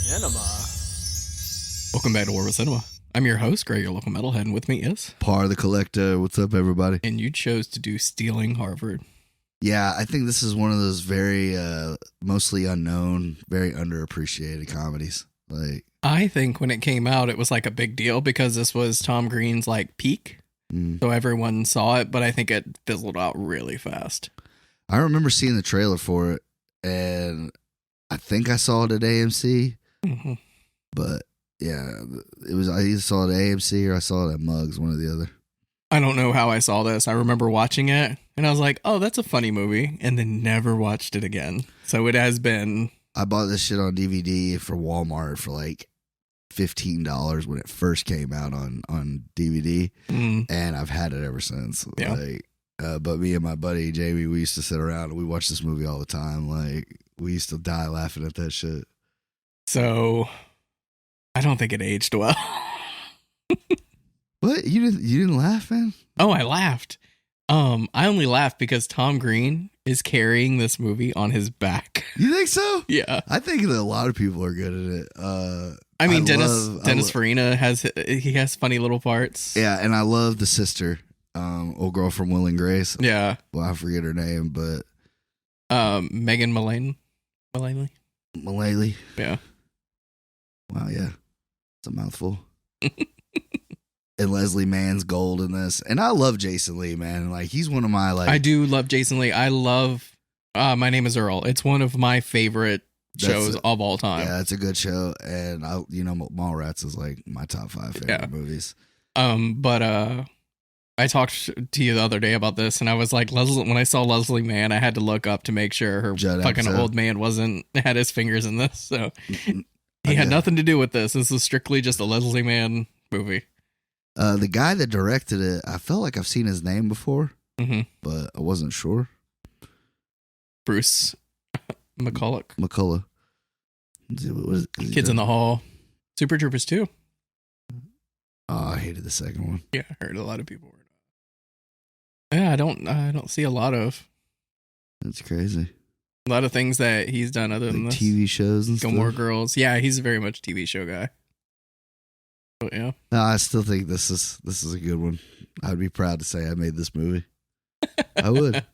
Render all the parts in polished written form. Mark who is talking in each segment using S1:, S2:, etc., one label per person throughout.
S1: Cinema.
S2: Welcome back to War with Cinema. I'm your host, Greg, your local metalhead, and with me is...
S3: Par the Collector. What's up, everybody?
S2: And you chose to do Stealing Harvard.
S3: Yeah, I think this is one of those very mostly unknown, very underappreciated comedies. Like,
S2: I think when it came out, it was like a big deal because this was Tom Green's like peak. So everyone saw it, but I think it fizzled out really fast.
S3: I remember seeing the trailer for it, and I think I saw it at AMC.
S2: Mm-hmm.
S3: But yeah, it was I either saw it at AMC or I saw it at Mugs, one or the other.
S2: I don't know how I saw this. I remember watching it, and I was like, oh, that's a funny movie, and then never watched it again. So it has been...
S3: I bought this shit on DVD for Walmart for like $15 when it first came out on DVD, and I've had it ever since.
S2: Yeah.
S3: Like, but me and my buddy Jamie, we used to sit around and we watched this movie all the time. Like, we used to die laughing at that shit.
S2: So I don't think it aged well.
S3: What? You didn't laugh, man?
S2: Oh, I laughed. I only laughed because Tom Green is carrying this movie on his back.
S3: You think so?
S2: Yeah.
S3: I think that a lot of people are good at it.
S2: I mean, Dennis Farina has funny little parts.
S3: Yeah, and I love the sister, old girl from Will and Grace.
S2: Yeah.
S3: Well, I forget her name, but
S2: Megan Mullally.
S3: Mullally.
S2: Yeah.
S3: Wow, yeah. It's a mouthful. And Leslie Mann's gold in this. And I love Jason Lee, man. Like, he's one of my, like...
S2: I do love Jason Lee. I love My Name is Earl. It's one of my favorite shows of all time.
S3: Yeah, it's a good show. And, Mallrats is, like, my top 5 favorite movies.
S2: But I talked to you the other day about this, and I was like, when I saw Leslie Mann, I had to look up to make sure her
S3: Judd
S2: fucking
S3: Apatow.
S2: old man had his fingers in this. So he had nothing to do with this. This is strictly just a Leslie Mann movie.
S3: The guy that directed it, I felt like I've seen his name before, but I wasn't sure.
S2: Bruce McCulloch. Kids in the Hall. Super Troopers 2.
S3: Oh, I hated the second one.
S2: Yeah, I heard a lot of people were. Yeah, I don't see a lot of.
S3: That's crazy.
S2: A lot of things that he's done other than this.
S3: TV shows and
S2: Gilmore
S3: stuff.
S2: Girls. Yeah, he's very much a TV show guy. But yeah.
S3: No, I still think this is a good one. I'd be proud to say I made this movie. I would.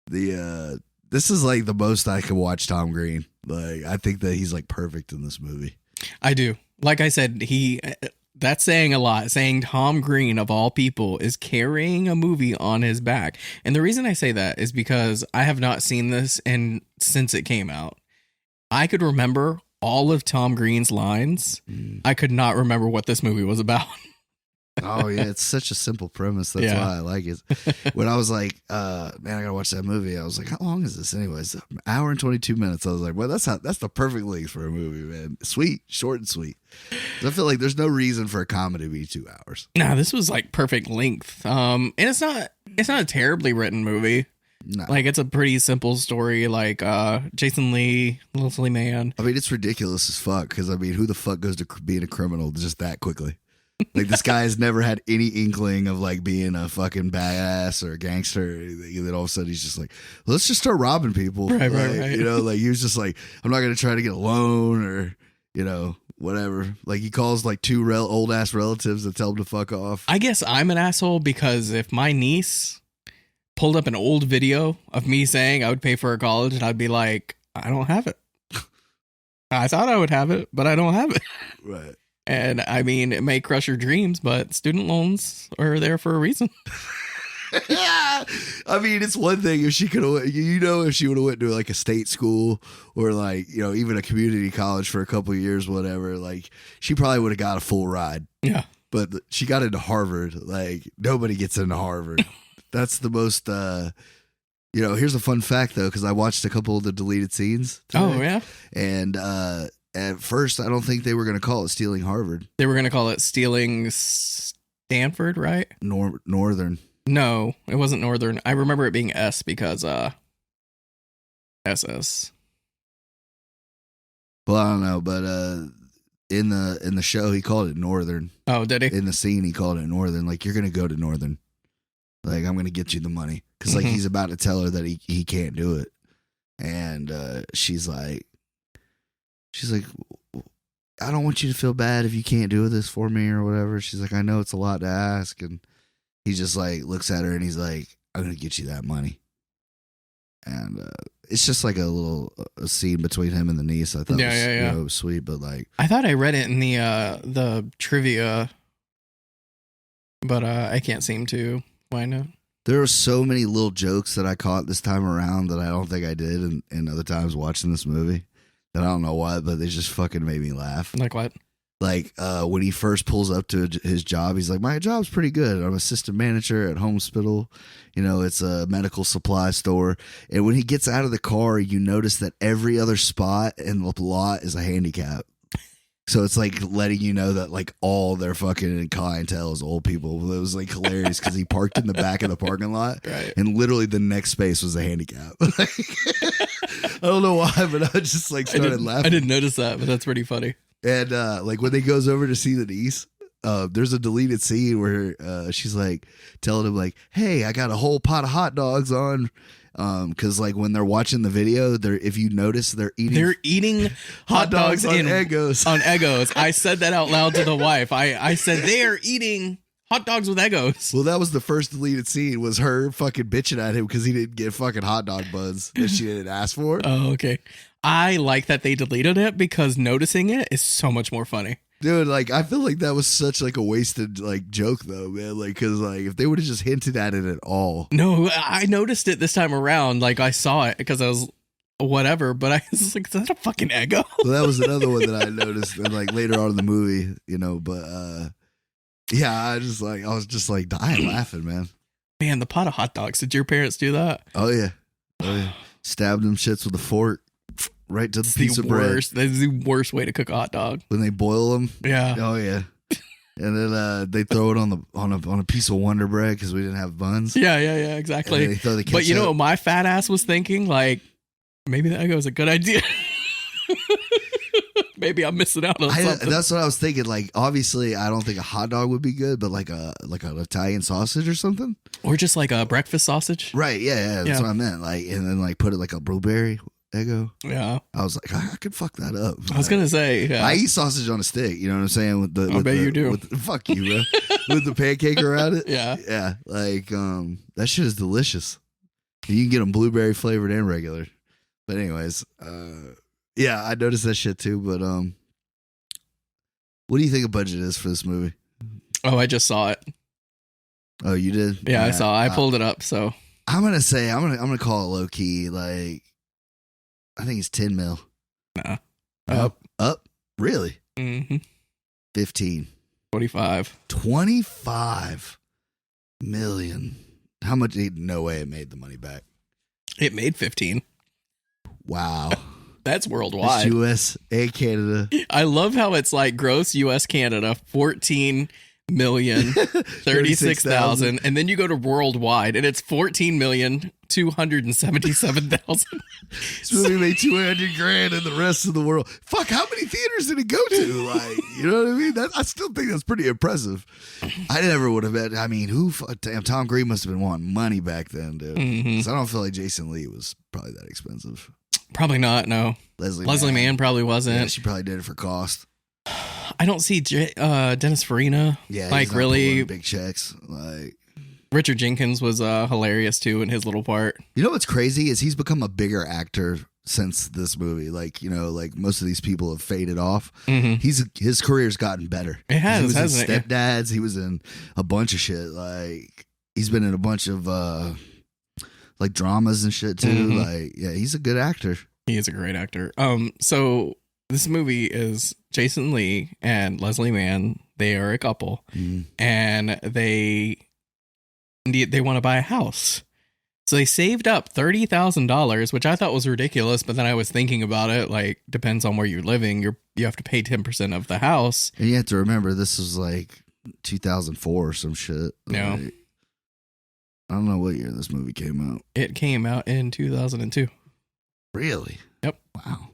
S3: This is like the most I could watch Tom Green. Like, I think that he's like perfect in this movie.
S2: I do. Like I said, that's saying a lot. Saying Tom Green, of all people, is carrying a movie on his back. And the reason I say that is because I have not seen this since it came out. I could remember all of Tom Green's lines. I could not remember what this movie was about.
S3: Oh, yeah. It's such a simple premise. That's why I like it. When I was like, man, I got to watch that movie. I was like, how long is this anyways? An hour and 22 minutes. I was like, well, that's the perfect length for a movie, man. Sweet, short and sweet. I feel like there's no reason for a comedy to be 2 hours.
S2: Nah, this was like perfect length. And it's not a terribly written movie.
S3: No.
S2: Like, it's a pretty simple story. Like, Jason Lee, Leslie Mann.
S3: I mean, it's ridiculous as fuck. Because, I mean, who the fuck goes to being a criminal just that quickly? Like, this guy has never had any inkling of, like, being a fucking badass or a gangster or anything. And then all of a sudden he's just like, let's just start robbing people.
S2: Right.
S3: You know, like, he was just like, I'm not going to try to get a loan or, you know, whatever. Like, he calls, like, 2 old-ass relatives that tell him to fuck off.
S2: I guess I'm an asshole because if my niece pulled up an old video of me saying I would pay for her college, and I'd be like, I don't have it. I thought I would have it, but I don't have it.
S3: Right.
S2: And I mean, it may crush your dreams, but student loans are there for a reason.
S3: I mean, it's one thing if she could have, if she would have went to like a state school or like, even a community college for a couple of years, whatever, like she probably would have got a full ride.
S2: Yeah.
S3: But she got into Harvard. Like, nobody gets into Harvard. That's the most, here's a fun fact though, because I watched a couple of the deleted scenes today.
S2: Oh, yeah.
S3: And at first, I don't think they were going to call it Stealing Harvard.
S2: They were going to call it Stealing Stanford, right?
S3: Northern.
S2: No, it wasn't Northern. I remember it being S because SS.
S3: Well, I don't know, but in the show he called it Northern.
S2: Oh, did he?
S3: In the scene he called it Northern. Like, you're going to go to Northern. Like, I'm going to get you the money. Because, like, he's about to tell her that he can't do it. And she's like, she's like, I don't want you to feel bad if you can't do this for me or whatever. She's like, I know it's a lot to ask. And he just like looks at her and he's like, I'm going to get you that money. And it's just like a scene between him and the niece. I thought was you know, sweet, but like
S2: I thought I read it in the trivia, but I can't seem to find it.
S3: There were so many little jokes that I caught this time around that I don't think I did in other times watching this movie. And I don't know why, but they just fucking made me laugh.
S2: Like what?
S3: Like when he first pulls up to his job, he's like, my job's pretty good. I'm assistant manager at Homespital. You know, it's a medical supply store. And when he gets out of the car, you notice that every other spot in the lot is a handicap. So it's like letting you know that like all their fucking clientele is old people. It was like hilarious because he parked in the back of the parking lot,
S2: right,
S3: and literally the next space was a handicap. I don't know why, but I just like started laughing.
S2: I didn't notice that, but that's pretty funny.
S3: And like when they goes over to see the niece, there's a deleted scene where she's like telling him like, "Hey, I got a whole pot of hot dogs on." Because like when they're watching the video, if you notice they're eating
S2: hot dogs
S3: on Eggos.
S2: On Eggos. I said that out loud to the wife. I said they are eating hot dogs with Eggos.
S3: Well, that was the first deleted scene, was her fucking bitching at him because he didn't get fucking hot dog buns that she didn't ask for.
S2: Oh, okay. I like that they deleted it because noticing it is so much more funny.
S3: Dude, like I feel like that was such like a wasted like joke though, man. Like, cause like if they would have just hinted at it at all.
S2: No, I noticed it this time around. Like I saw it because I was whatever, but I was like, is that a fucking Eggo?
S3: Well, that was another one that I noticed, and like later on in the movie, you know. But yeah, I was just like dying laughing, man.
S2: Man, the pot of hot dogs. Did your parents do that?
S3: Oh yeah, stabbed them shits with a fork. Right to the piece of bread.
S2: That's the worst way to cook a hot dog.
S3: When they boil them.
S2: Yeah.
S3: Oh yeah. And then they throw it on a piece of Wonder Bread because we didn't have buns.
S2: Yeah, exactly.
S3: They throw the
S2: but you know what my fat ass was thinking? Like, maybe that was a good idea. Maybe I'm missing out on something.
S3: That's what I was thinking. Like, obviously, I don't think a hot dog would be good, but like an Italian sausage or something,
S2: or just like a breakfast sausage.
S3: Right? Yeah. That's what I meant. Like, and then like put it like a blueberry Eggo.
S2: Yeah.
S3: I was like, I could fuck that up.
S2: I was gonna say, yeah.
S3: I eat sausage on a stick. You know what I'm saying?
S2: I bet you do.
S3: Fuck you, bro. With the pancake around it.
S2: Yeah.
S3: Yeah. Like, that shit is delicious. You can get them blueberry flavored and regular. But anyways, yeah, I noticed that shit too. But what do you think the budget is for this movie?
S2: Oh, I just saw it.
S3: Oh, you did?
S2: Yeah, I saw. I pulled it up. So
S3: I'm gonna call it low key. Like, I think it's 10 mil.
S2: Nah.
S3: Up? Really?
S2: Mm-hmm.
S3: 15.
S2: 25.
S3: 25 million. How much? No way it made the money back.
S2: It made 15.
S3: Wow.
S2: That's worldwide.
S3: It's US and Canada.
S2: I love how it's like gross US Canada 14,036,000, and then you go to worldwide and it's 14,277,000.
S3: This movie made 200 grand in the rest of the world. Fuck, how many theaters did it go to? Like, you know what I mean? I still think that's pretty impressive. I never would have bet. I mean, damn, Tom Green must have been wanting money back then, dude.
S2: Mm-hmm.
S3: So I don't feel like Jason Lee was probably that expensive.
S2: Probably not. No. Leslie Mann probably wasn't.
S3: Yeah, she probably did it for cost.
S2: I don't see Dennis Farina.
S3: Yeah,
S2: like really
S3: big checks. Like
S2: Richard Jenkins was hilarious too in his little part.
S3: You know what's crazy is he's become a bigger actor since this movie. Like, you know, like most of these people have faded off.
S2: Mm-hmm.
S3: His career's gotten better.
S2: It has.
S3: He was
S2: hasn't
S3: in Stepdads. He was in a bunch of shit. Like, he's been in a bunch of like dramas and shit too.
S2: Mm-hmm.
S3: Like, yeah, he's a good actor.
S2: He is a great actor. So this movie is Jason Lee and Leslie Mann. They are a couple, and they want to buy a house. So they saved up $30,000, which I thought was ridiculous. But then I was thinking about it. Like, depends on where you're living. You have to pay 10% of the house.
S3: And you have to remember this was like 2004 or some shit.
S2: No.
S3: Like, I don't know what year this movie came out.
S2: It came out in 2002.
S3: Really?
S2: Yep.
S3: Wow.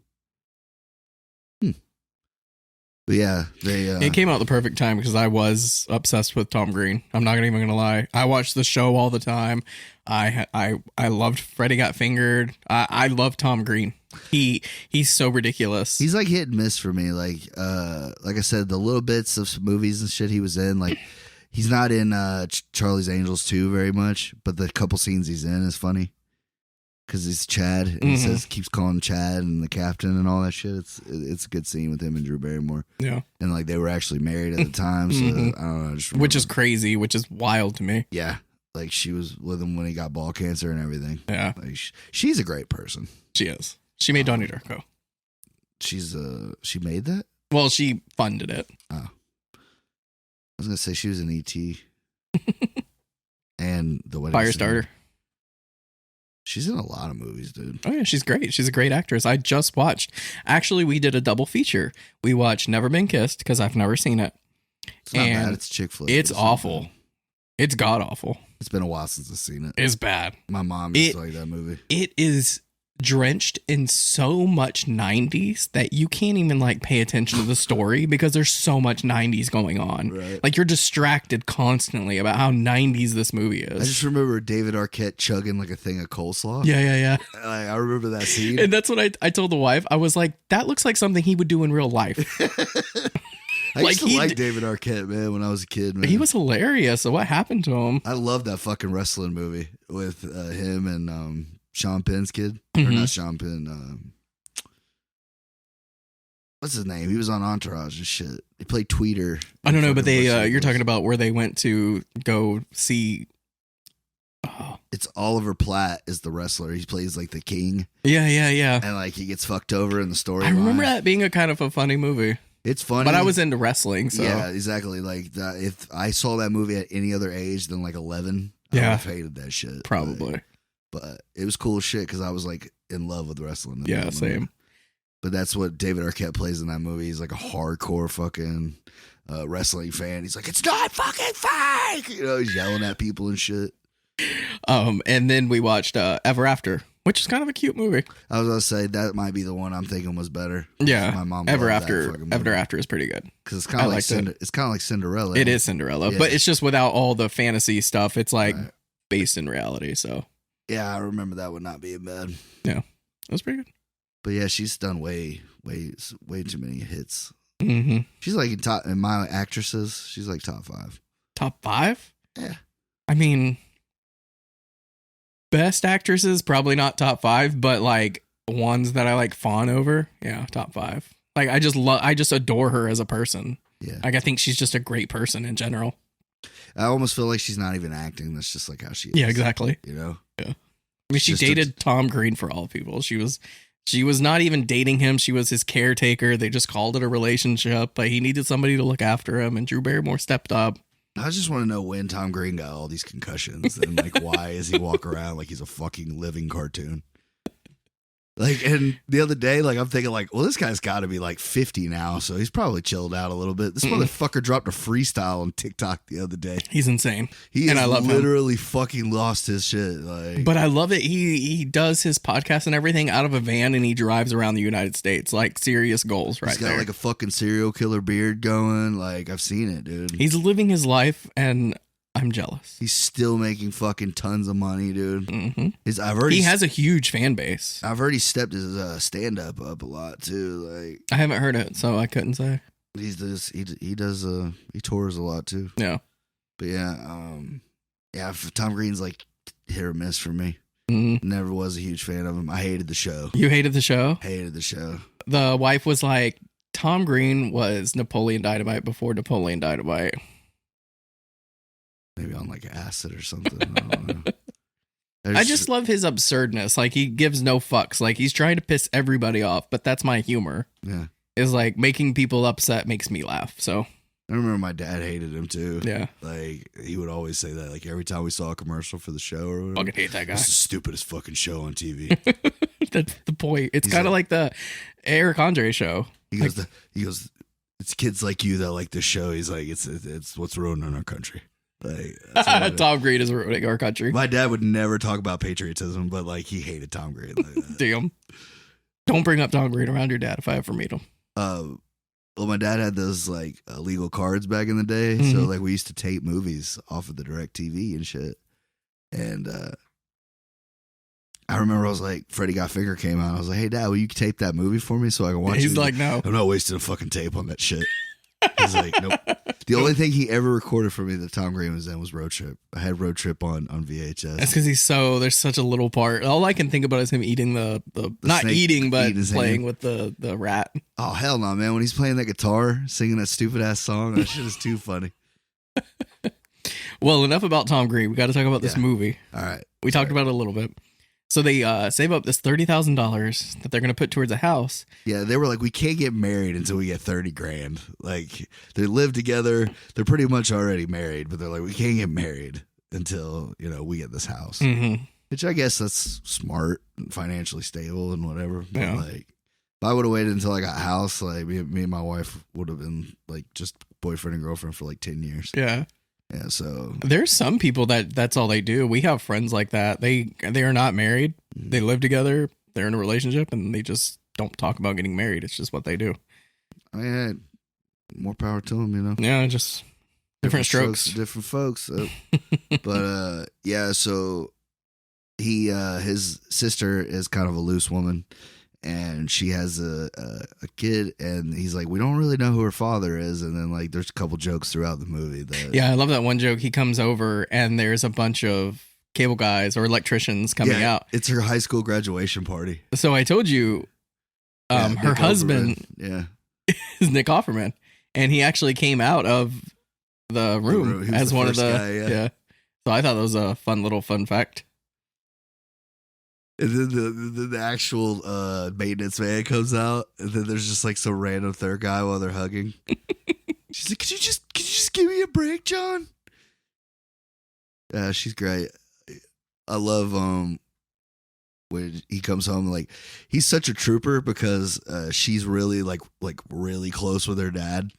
S3: But yeah,
S2: it came out the perfect time because I was obsessed with Tom Green. I'm not even gonna lie. I watched the show all the time. I loved Freddy Got Fingered. I love Tom Green. He's so ridiculous.
S3: He's like hit and miss for me. Like I said, the little bits of some movies and shit he was in, like he's not in Charlie's Angels 2 very much, but the couple scenes he's in is funny because he's Chad and he keeps calling him Chad and the captain and all that shit. It's a good scene with him and Drew Barrymore.
S2: Yeah,
S3: and like they were actually married at the time, so I don't know,
S2: which is crazy, which is wild to me.
S3: Yeah, like she was with him when he got ball cancer and everything.
S2: Yeah,
S3: like she's a great person.
S2: She is. She made Donnie Darko.
S3: She made that?
S2: Well, she funded it.
S3: Oh. I was gonna say she was in E.T. and the Wedding
S2: Firestarter.
S3: Singer. She's in a lot of movies, dude.
S2: Oh yeah, she's great. She's a great actress. I just watched. Actually, we did a double feature. We watched Never Been Kissed because I've never seen it.
S3: It's not bad. It's a chick flick.
S2: It's awful. It's god awful.
S3: It's been a while since I've seen it.
S2: It's bad.
S3: My mom used to like that movie.
S2: It is drenched in so much 90s that you can't even like pay attention to the story because there's so much 90s going on.
S3: Right.
S2: Like you're distracted constantly about how 90s this movie is.
S3: I just remember David Arquette chugging like a thing of coleslaw.
S2: Yeah.
S3: I remember that scene.
S2: And that's what I told the wife. I was like, that looks like something he would do in real life.
S3: I used to like David Arquette, man, when I was a kid, man.
S2: He was hilarious. So what happened to him?
S3: I love that fucking wrestling movie with him and Sean Penn's kid. Or not Sean Penn. What's his name? He was on Entourage and shit. He played Tweeter.
S2: I don't know, but you're talking about where they went to go see. Oh.
S3: It's Oliver Platt is the wrestler. He plays like the king.
S2: Yeah.
S3: And like he gets fucked over in the story.
S2: I remember that being a kind of a funny movie.
S3: It's funny.
S2: But I was into wrestling, so.
S3: Yeah, exactly. Like that, if I saw that movie at any other age than like 11, I would have hated that shit.
S2: Probably.
S3: Like, but it was cool as shit because I was like in love with wrestling.
S2: Yeah, same.
S3: But that's what David Arquette plays in that movie. He's like a hardcore fucking wrestling fan. He's like, it's not fucking fake. You know, he's yelling at people and shit.
S2: And then we watched Ever After, which is kind of a cute movie.
S3: I was gonna say that might be the one I'm thinking was better.
S2: Yeah,
S3: my mom.
S2: Ever After is pretty good
S3: because it's kind of like it's kind of like Cinderella.
S2: It is Cinderella, but it's just without all the fantasy stuff. It's like based in reality. So
S3: yeah, I remember that one not being bad.
S2: Yeah, it was pretty good.
S3: But yeah, she's done way too many hits.
S2: Mm-hmm.
S3: She's like in my actresses. She's like top 5.
S2: Top 5?
S3: Yeah.
S2: I mean, best actresses probably not top 5, but like ones that I like fawn over. Yeah, top 5. Like I just adore her as a person.
S3: Yeah.
S2: Like I think she's just a great person in general.
S3: I almost feel like she's not even acting. That's just like how she is.
S2: Yeah, exactly.
S3: You know?
S2: Yeah. I mean, she dated Tom Green for all people. She was not even dating him. She was his caretaker. They just called it a relationship, but he needed somebody to look after him, and Drew Barrymore stepped up.
S3: I just want to know when Tom Green got all these concussions and like why does he walk around like he's a fucking living cartoon? Like, and the other day, like I'm thinking like, well, this guy's got to be like 50 now, so he's probably chilled out a little bit. This motherfucker dropped a freestyle on TikTok the other day.
S2: He's insane.
S3: I love literally fucking lost his shit. Like,
S2: but I love it. He does his podcast and everything out of a van, and he drives around the United States. Like serious goals, right? He's got
S3: like a fucking serial killer beard going. Like I've seen it, dude.
S2: He's living his life, and I'm jealous.
S3: He's still making fucking tons of money, dude.
S2: Mm-hmm. He has a huge fan base.
S3: I've already stepped his stand up a lot too. Like
S2: I haven't heard it, so I couldn't say.
S3: He tours a lot too.
S2: Yeah,
S3: but yeah. Tom Green's like hit or miss for me.
S2: Mm-hmm.
S3: Never was a huge fan of him. I hated the show.
S2: You hated the show?
S3: Hated the show.
S2: The wife was like, Tom Green was Napoleon Dynamite before Napoleon Dynamite.
S3: Maybe on like acid or something. I don't know.
S2: I just love his absurdness. Like he gives no fucks. Like he's trying to piss everybody off, but that's my humor.
S3: Yeah.
S2: Is like making people upset makes me laugh. So
S3: I remember my dad hated him too.
S2: Yeah.
S3: Like he would always say that. Like every time we saw a commercial for the show or whatever.
S2: Fucking hate that guy.
S3: It's the stupidest fucking show on TV.
S2: That's the point. It's kind of like the Eric Andre show.
S3: He goes, it's kids like you that like this show. He's like, it's what's ruining our country. Like
S2: Tom Green is ruining our country.
S3: My dad would never talk about patriotism, but like he hated Tom Green. Like
S2: Damn. Don't bring up Tom Green around your dad if I ever meet him.
S3: Well, my dad had those like illegal cards back in the day, so like we used to tape movies off of the DirecTV and shit. And I remember I was like, Freddy Got Fingered came out. I was like, hey, Dad, will you tape that movie for me so I can watch it?
S2: He's like, no.
S3: I'm not wasting a fucking tape on that shit. He's like, nope. The only thing he ever recorded for me that Tom Green was in was Road Trip. I had Road Trip on VHS.
S2: That's because there's such a little part. All I can think about is him eating the not
S3: snake,
S2: eating, but playing
S3: hand.
S2: with the rat.
S3: Oh, hell no, man. When he's playing that guitar, singing that stupid ass song, that shit is too funny.
S2: Well, enough about Tom Green. We got to talk about this movie.
S3: All right.
S2: We talked about it a little bit. So they save up this $30,000 that they're going to put towards a house.
S3: Yeah, they were like, we can't get married until we get 30 grand. Like, they live together. They're pretty much already married, but they're like, we can't get married until, we get this house.
S2: Mm-hmm.
S3: Which I guess that's smart and financially stable and whatever. But
S2: Yeah.
S3: like, if I would have waited until I got a house, like me and my wife would have been like just boyfriend and girlfriend for like 10 years.
S2: Yeah.
S3: Yeah, so
S2: There's some people that's all they do. We have friends like that. They are not married. They live together. They're in a relationship, and they just don't talk about getting married. It's just what they do.
S3: I mean, more power to them,
S2: Yeah, just different strokes.
S3: Different folks. But yeah, so he his sister is kind of a loose woman, and she has a kid, and he's like, we don't really know who her father is. And then like there's a couple jokes throughout the movie that
S2: Yeah, I love that one joke. He comes over and there's a bunch of cable guys or electricians coming out.
S3: It's her high school graduation party.
S2: So I told you
S3: Yeah,
S2: her
S3: Nick
S2: husband
S3: Offerman. Yeah.
S2: is Nick Offerman, and he actually came out of the room
S3: He was
S2: as
S3: the
S2: one of
S3: first
S2: the
S3: guy, yeah.
S2: So I thought that was a fun fact.
S3: And then the actual maintenance man comes out, and then there's just like some random third guy while they're hugging. She's like, could you just give me a break, John? Yeah, she's great. I love when he comes home, like he's such a trooper because she's really like really close with her dad.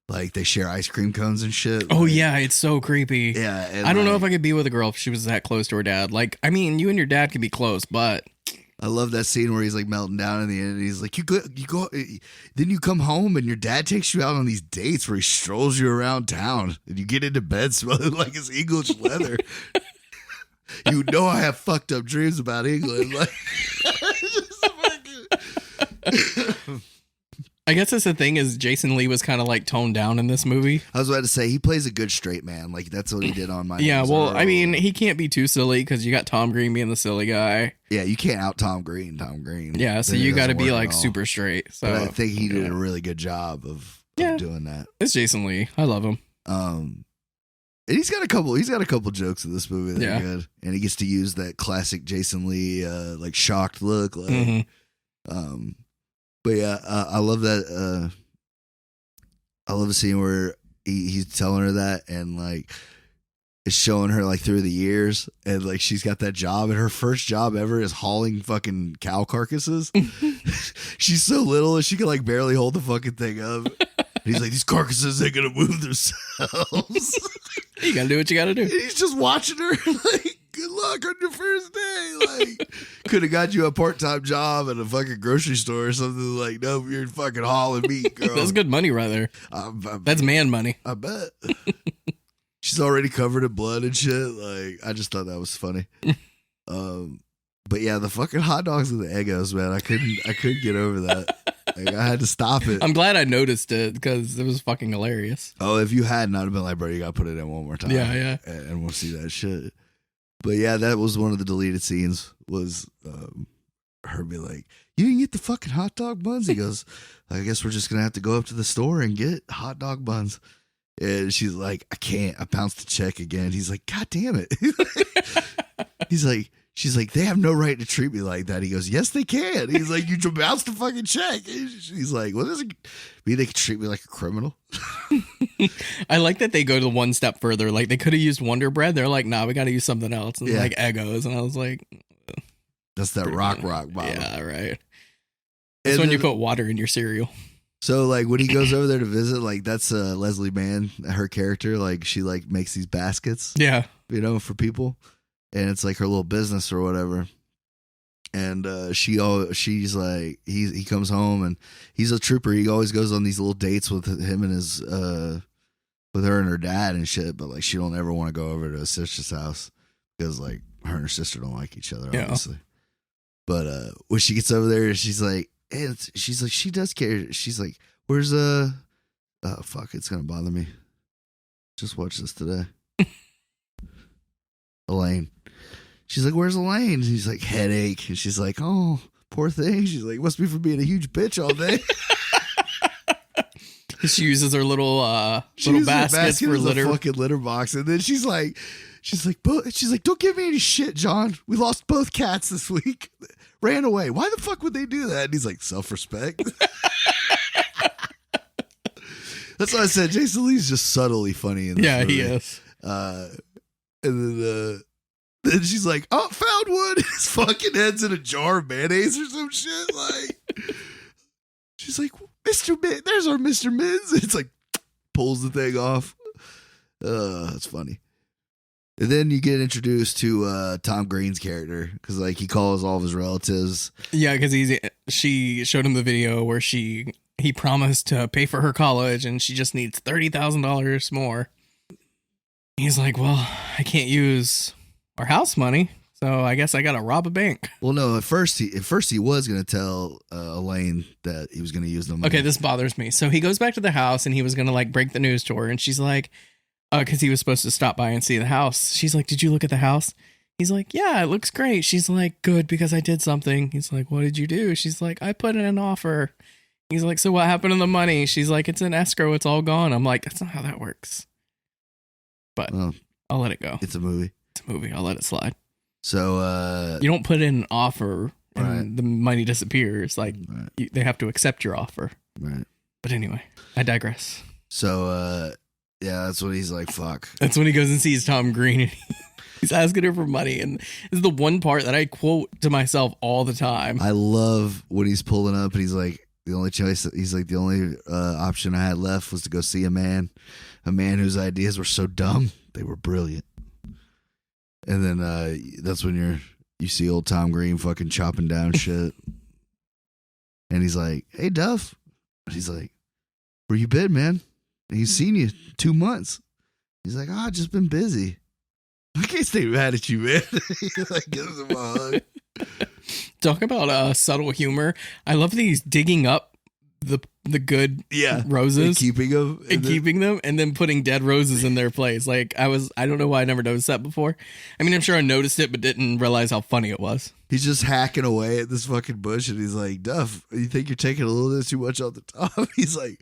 S3: Like they share ice cream cones and shit.
S2: Oh
S3: like,
S2: yeah, it's so creepy.
S3: yeah. And
S2: I don't know if I could be with a girl if she was that close to her dad. Like, I mean, you and your dad can be close, but
S3: I love that scene where he's like melting down in the end. And he's like, you go, then you come home and your dad takes you out on these dates where he strolls you around town and you get into bed smelling like his English leather. You know, I have fucked up dreams about England. Like,
S2: I guess that's the thing is Jason Lee was kind of like toned down in this movie.
S3: I was about to say he plays a good straight man. Like that's what he did on my.
S2: Yeah, well, I mean, he can't be too silly because you got Tom Green being the silly guy.
S3: Yeah, you can't out Tom Green.
S2: Yeah, so
S3: Then it
S2: you got to
S3: doesn't
S2: be
S3: work
S2: like
S3: at all.
S2: super straight. So
S3: But I think he did a really good job of doing that.
S2: it's Jason Lee. I love him.
S3: And he's got a couple jokes in this movie that are good, and he gets to use that classic Jason Lee like shocked look. Like, but yeah, I love that. I love the scene where he's telling her that, and like is showing her like through the years, and like she's got that job, and her first job ever is hauling fucking cow carcasses. She's so little and she can like barely hold the fucking thing up. And he's like, these carcasses ain't gonna move themselves.
S2: You gotta do what you gotta do.
S3: And he's just watching her like, good luck on your first day. Like, could have got you a part-time job at a fucking grocery store or something. Like, no, you're fucking hauling meat, girl.
S2: That's good money right there. That's man money.
S3: I bet. She's already covered in blood and shit. Like, I just thought that was funny. But yeah, the fucking hot dogs and the Eggos, man. I couldn't get over that. Like, I had to stop it.
S2: I'm glad I noticed it because it was fucking hilarious.
S3: Oh, if you hadn't, I'd have been like, bro, you gotta put it in one more time.
S2: Yeah.
S3: And we'll see that shit. But yeah, that was one of the deleted scenes, was her be like, you didn't get the fucking hot dog buns? He goes, I guess we're just gonna have to go up to the store and get hot dog buns. And she's like, I can't. I bounced the check again. He's like, God damn it. She's like, they have no right to treat me like that. He goes, yes, they can. He's like, you bounced the fucking check. She's like, well, does it mean they can treat me like a criminal?
S2: I like that they go to one step further. Like they could have used Wonder Bread. They're like, nah, we got to use something else. And like Eggos. And I was like,
S3: that's that rock bottle.
S2: Yeah, right. That's when you put water in your cereal.
S3: So like when he goes over there to visit, like that's Leslie Mann, her character. Like she like makes these baskets.
S2: Yeah.
S3: For people. And it's like her little business or whatever. And she's like, he comes home and he's a trooper. He always goes on these little dates with him and his with her and her dad and shit. But like, she don't ever want to go over to his sister's house because like her and her sister don't like each other, obviously. But when she gets over there, she's like, she does care. She's like, where's oh fuck, it's gonna bother me. Just watch this today. Elaine. She's like, where's Elaine? And he's like, headache. And she's like, oh, poor thing. She's like, must be from being a huge bitch all day.
S2: She uses her little baskets for litter.
S3: Fucking litter box. And then she's like, don't give me any shit, John. We lost both cats this week. Ran away. Why the fuck would they do that? And he's like, self-respect. That's why I said Jason Lee's just subtly funny in this movie.
S2: He is.
S3: And then she's like, oh, found one. His fucking head's in a jar of mayonnaise or some shit. Like, she's like, Mr. Min, there's our Mr. Mins. It's like, pulls the thing off. That's funny. And then you get introduced to Tom Green's character because like he calls all of his relatives.
S2: Yeah, because she showed him the video where he promised to pay for her college and she just needs $30,000 more. He's like, well, I can't use our house money, so I guess I gotta rob a bank.
S3: Well, no, at first he was gonna tell Elaine that he was gonna use the money.
S2: Okay, this bothers me. So he goes back to the house and he was gonna like break the news to her, and she's like, because he was supposed to stop by and see the house. She's like, did you look at the house? He's like, yeah, it looks great. She's like, good, because I did something. He's like, what did you do? She's like, I put in an offer. He's like, so what happened to the money? She's like, it's in escrow. It's all gone. I'm like, that's not how that works. But I'll let it go.
S3: It's a movie.
S2: It's a movie. I'll let it slide.
S3: So
S2: you don't put in an offer and the money disappears. Like they have to accept your offer.
S3: Right.
S2: But anyway, I digress.
S3: So yeah, that's when he's like, fuck.
S2: That's when he goes and sees Tom Green and he's asking her for money. And this is the one part that I quote to myself all the time.
S3: I love when he's pulling up and he's like, the only choice, he's like, the only option I had left was to go see a man whose ideas were so dumb, they were brilliant. And then that's when you see old Tom Green fucking chopping down shit. And he's like, hey, Duff. He's like, where you been, man? He's seen you 2 months. He's like, I've just been busy. I can't stay mad at you, man. He like gives him a hug.
S2: Talk about subtle humor. I love that he's digging up the good roses
S3: and keeping them
S2: and then putting dead roses in their place. Like I don't know why I never noticed that before. I mean, I'm sure I noticed it but didn't realize how funny it was.
S3: He's just hacking away at this fucking bush and he's like, Duff, you think you're taking a little bit too much off the top? He's like,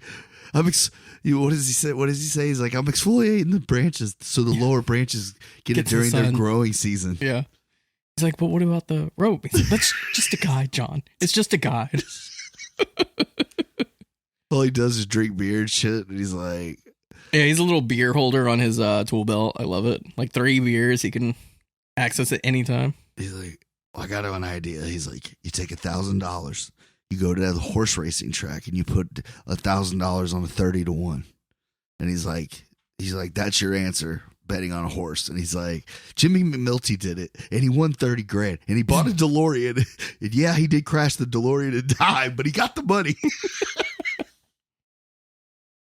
S3: what does he say? He's like, I'm exfoliating the branches so the lower branches get it during their growing season.
S2: Yeah. He's like, but what about the rope? He's like, that's just a guide, John. It's just a guide.
S3: All he does is drink beer and shit. And he's like,
S2: yeah, he's a little beer holder on his tool belt. I love it. Like 3 beers. He can access it anytime.
S3: He's like, well, I got an idea. He's like, you take $1,000. You go to the horse racing track and you put $1,000 on a 30-1. And he's like, that's your answer. Betting on a horse. And he's like, Jimmy McNulty did it and he won $30,000 and he bought a DeLorean. And yeah, he did crash the DeLorean and die, but he got the money.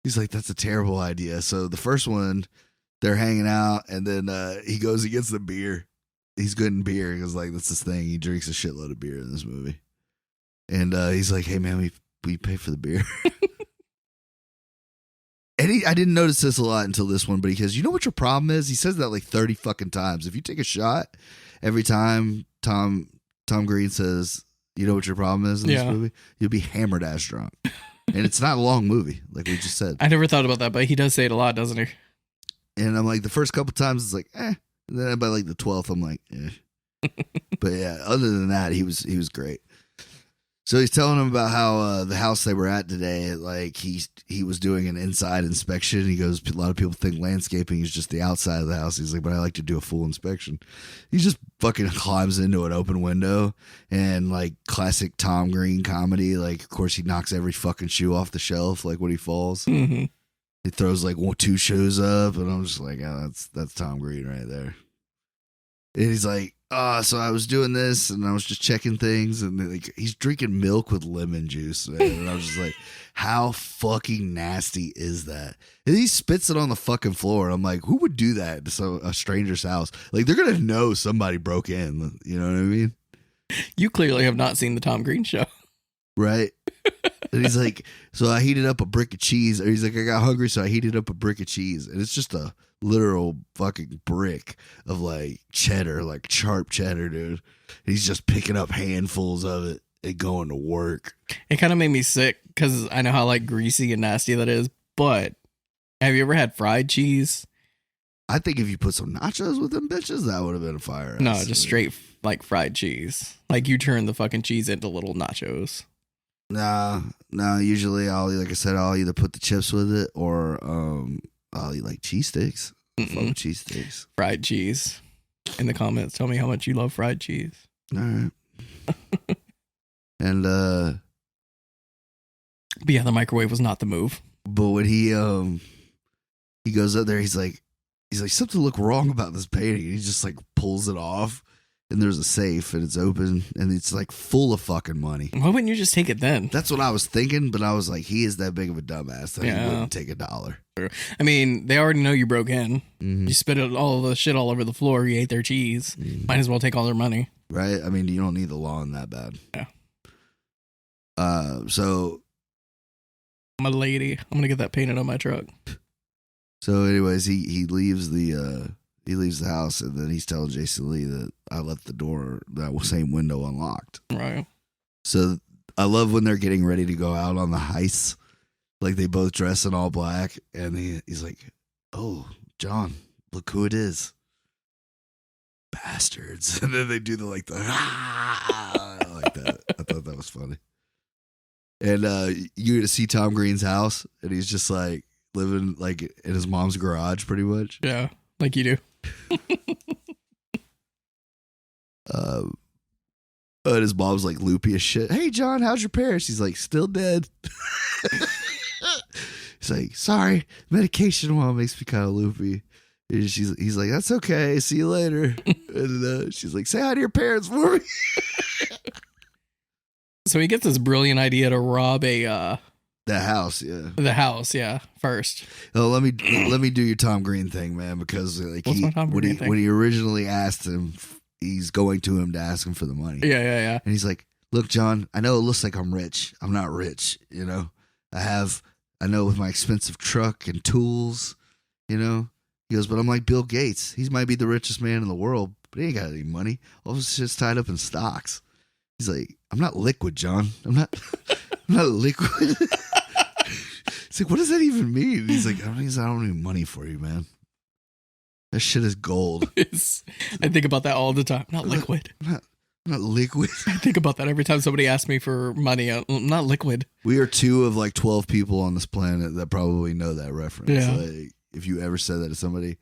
S3: He's like, that's a terrible idea. So the first one, they're hanging out and then he goes and gets the beer. He's good in beer because like that's his thing. He drinks a shitload of beer in this movie. And he's like, hey man, we pay for the beer. And I didn't notice this a lot until this one, but he goes, you know what your problem is? He says that like 30 fucking times. If you take a shot every time Tom Green says, you know what your problem is in this movie? You'll be hammered ass drunk. And it's not a long movie, like we just said.
S2: I never thought about that, but he does say it a lot, doesn't he?
S3: And I'm like, the first couple times it's like, eh. And then by like the 12th, I'm like, eh. But yeah, other than that, he was great. So he's telling him about how the house they were at today, like he was doing an inside inspection. He goes, a lot of people think landscaping is just the outside of the house. He's like, but I like to do a full inspection. He just fucking climbs into an open window and like classic Tom Green comedy. Like, of course, he knocks every fucking shoe off the shelf, like when he falls.
S2: Mm-hmm.
S3: He throws like 2 shoes up, and I'm just like, oh, that's Tom Green right there. And he's like, So I was doing this and I was just checking things and like he's drinking milk with lemon juice, man. And I was just like, how fucking nasty is that? And he spits it on the fucking floor. I'm like, who would do that to a stranger's house? Like they're gonna know somebody broke in. You know what I mean?
S2: You clearly have not seen the Tom Green Show.
S3: Right. And he's like, so I heated up a brick of cheese. Or he's like, I got hungry, so I heated up a brick of cheese. And it's just a literal fucking brick of like cheddar, like sharp cheddar, dude. And he's just picking up handfuls of it and going to work.
S2: It kind of made me sick because I know how like greasy and nasty that is. But have you ever had fried cheese?
S3: I think if you put some nachos with them bitches, that would have been a fire.
S2: No, just straight like fried cheese. Like you turn the fucking cheese into little nachos.
S3: Nah. Usually like I said, I'll either put the chips with it or I'll eat like cheese sticks. Fuck with cheese sticks.
S2: Fried cheese. In the comments, tell me how much you love fried cheese.
S3: All right. And
S2: but yeah, the microwave was not the move.
S3: But when he goes up there, he's like something look wrong about this painting. And he just like pulls it off. And there's a safe and it's open and it's like full of fucking money.
S2: Why wouldn't you just take it then?
S3: That's what I was thinking, but I was like, he is that big of a dumbass that he wouldn't take $1.
S2: I mean, they already know you broke in.
S3: Mm-hmm.
S2: You spit all the shit all over the floor. You ate their cheese.
S3: Mm-hmm.
S2: Might as well take all their money.
S3: Right? I mean, you don't need the law in that bad.
S2: Yeah.
S3: So
S2: I'm a lady. I'm going to get that painted on my truck.
S3: So anyways, he leaves the house and then he's telling Jason Lee that I left the door, that same window unlocked.
S2: Right.
S3: So I love when they're getting ready to go out on the heist. Like they both dress in all black and he's like, oh, John, look who it is. Bastards. And then they do like the like that. I thought that was funny. And you get to see Tom Green's house and he's just like living like in his mom's garage pretty much.
S2: Yeah, like you do.
S3: And his mom's like loopy as shit. Hey John, how's your parents? He's like, still dead. He's like, sorry, medication mom makes me kind of loopy. And he's like, that's okay. See you later. And she's like, say hi to your parents for me.
S2: So he gets this brilliant idea to rob the
S3: house, yeah.
S2: The house, yeah. First.
S3: Oh, let me do your Tom Green thing, man, because like when he originally asked him, he's going to him to ask him for the money.
S2: Yeah.
S3: And he's like, look, John, I know it looks like I'm rich. I'm not rich, you know. I know with my expensive truck and tools, you know. He goes, but I'm like Bill Gates. He might be the richest man in the world, but he ain't got any money. All his shit's tied up in stocks. He's like, I'm not liquid, John. I'm not liquid. He's like, what does that even mean? And he's like, I don't need money for you, man. That shit is gold.
S2: I think about that all the time. Not liquid.
S3: I'm not liquid.
S2: I think about that every time somebody asks me for money. I'm not liquid.
S3: We are 2 of like 12 people on this planet that probably know that reference.
S2: Yeah.
S3: Like, if you ever said that to somebody,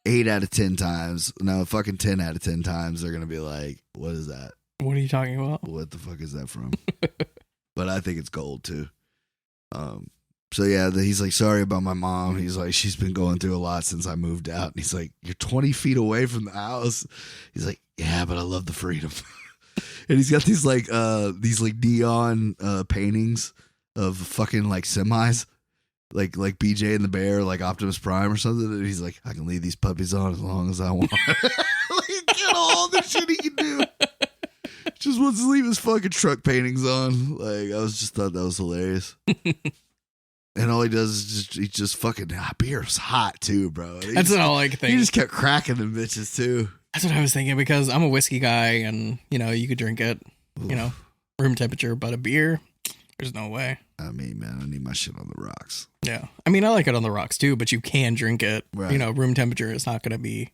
S3: 8 out of 10 times, no, fucking 10 out of 10 times, they're going to be like, what is that?
S2: What are you talking about?
S3: What the fuck is that from? But I think it's gold too. So yeah, he's like, sorry about my mom. He's like, she's been going through a lot since I moved out. And he's like, you're 20 feet away from the house. He's like, yeah, but I love the freedom. And he's got these neon paintings of fucking like semis, like BJ and the Bear, like Optimus Prime or something. And he's like, I can leave these puppies on as long as I want. Like, get all the shit he can do. Just wants to leave his fucking truck paintings on. Like, I thought that was hilarious. And all he does is he just fucking beer's hot too, bro.
S2: That's what I like thing.
S3: He just kept cracking them bitches too.
S2: That's what I was thinking because I'm a whiskey guy and you could drink it, room temperature, but a beer, there's no way.
S3: I mean, man, I need my shit on the rocks.
S2: Yeah. I mean, I like it on the rocks too, but you can drink it.
S3: Right.
S2: Room temperature is not going to be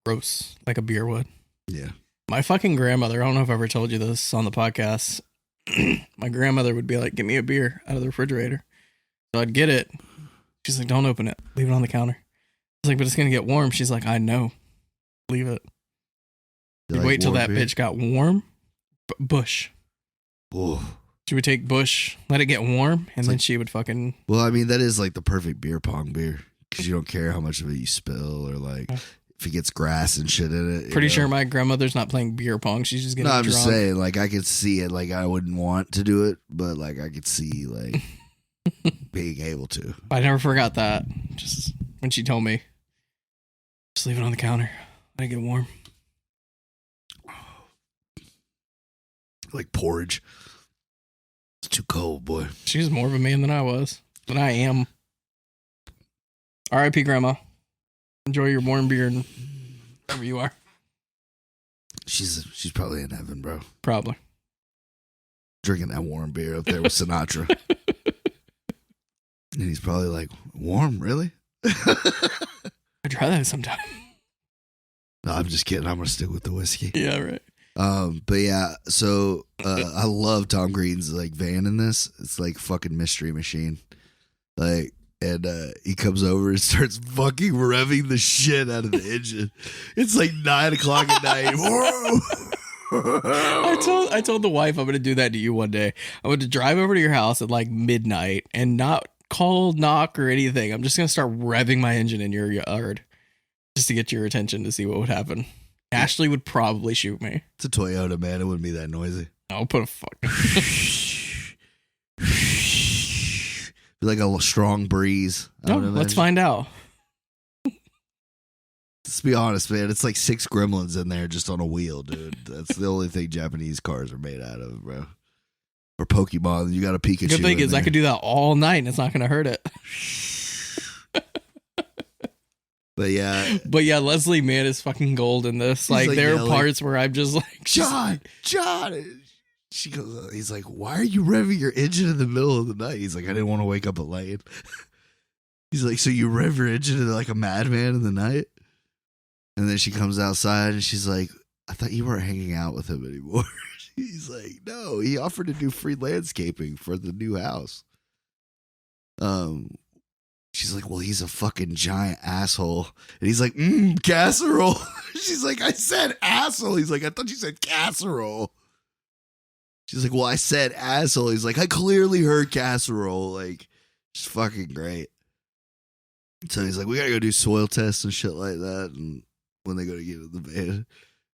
S2: gross like a beer would.
S3: Yeah.
S2: My fucking grandmother, I don't know if I ever told you this on the podcast. My grandmother would be like, get me a beer out of the refrigerator. So I'd get it. She's like, don't open it. Leave it on the counter. I was like, but it's going to get warm. She's like, I know. Leave it. You'd wait till that bitch got warm. Bush.
S3: Oh.
S2: She would take Bush, let it get warm, and then she would fucking...
S3: Well, I mean, that is like the perfect beer pong beer. Because you don't care how much of it you spill or like... if it gets grass and shit in it.
S2: Pretty sure my grandmother's not playing beer pong. She's just getting
S3: No, I'm
S2: drunk.
S3: just saying, like, I could see it. Like, I wouldn't want to do it, but, like, I could see, like, being able to.
S2: I never forgot that. Just when she told me, just leave it on the counter. Let it get warm.
S3: Like porridge. It's too cold, boy.
S2: She's more of a man than I am. R.I.P. Grandma. Enjoy your warm beer and wherever you are.
S3: She's probably in heaven, bro.
S2: Probably.
S3: Drinking that warm beer up there with Sinatra. And he's probably like, warm, really?
S2: I'd try that sometime.
S3: No, I'm just kidding. I'm going to stick with the whiskey.
S2: Yeah, right.
S3: But yeah, so I love Tom Green's like van in this. It's like fucking Mystery Machine. Like, and he comes over and starts fucking revving the shit out of the engine. It's like 9 o'clock at night.
S2: I told the wife I'm gonna do that to you one day. I'm going to drive over to your house at like midnight and not call, knock, or anything. I'm just gonna start revving my engine in your yard just to get your attention to see what would happen. Ashley would probably shoot me.
S3: It's a Toyota, man. It wouldn't be that noisy.
S2: I'll put a fuck.
S3: Be like a strong breeze.
S2: No, let's find out.
S3: Let's be honest, man. It's like 6 gremlins in there just on a wheel, dude. That's the only thing Japanese cars are made out of, bro. Or Pokemon. You got a Pikachu.
S2: Good thing is I could do that all night and it's not going to hurt it.
S3: But
S2: yeah, Leslie Mann is fucking gold in this. Like there are parts where I'm just like,
S3: John. She goes, he's like, why are you revving your engine in the middle of the night? He's like, I didn't want to wake up Elaine. He's like, so you rev your engine like a madman in the night? And then she comes outside and she's like, I thought you weren't hanging out with him anymore. He's like, no, he offered to do free landscaping for the new house. She's like, well, he's a fucking giant asshole. And he's like, casserole. She's like, I said asshole. He's like, I thought you said casserole. She's like, well, I said asshole. He's like, I clearly heard casserole. Like, it's fucking great. So he's like, we gotta go do soil tests and shit like that. And when they go to get in the van,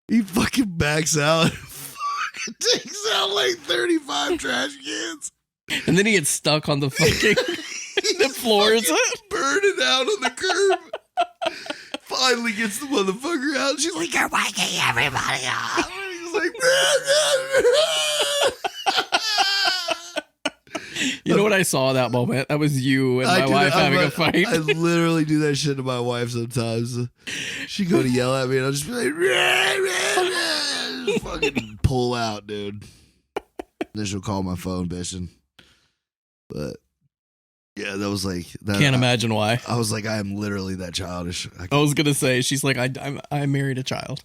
S3: he fucking backs out and fucking takes out like 35 trash cans.
S2: And then he gets stuck on the fucking the floors.
S3: Burning out on the curb. Finally gets the motherfucker out. She's like, you're waking everybody up. And he's like,
S2: you know what I saw at that moment? That was you and my wife having a fight.
S3: I literally do that shit to my wife sometimes. She go to yell at me and I'll just be like, just fucking pull out, dude. Then she'll call my phone bitching. But yeah, that was like that.
S2: Can't imagine why.
S3: I was like, I am literally that childish.
S2: I was gonna say she's like, I married a child,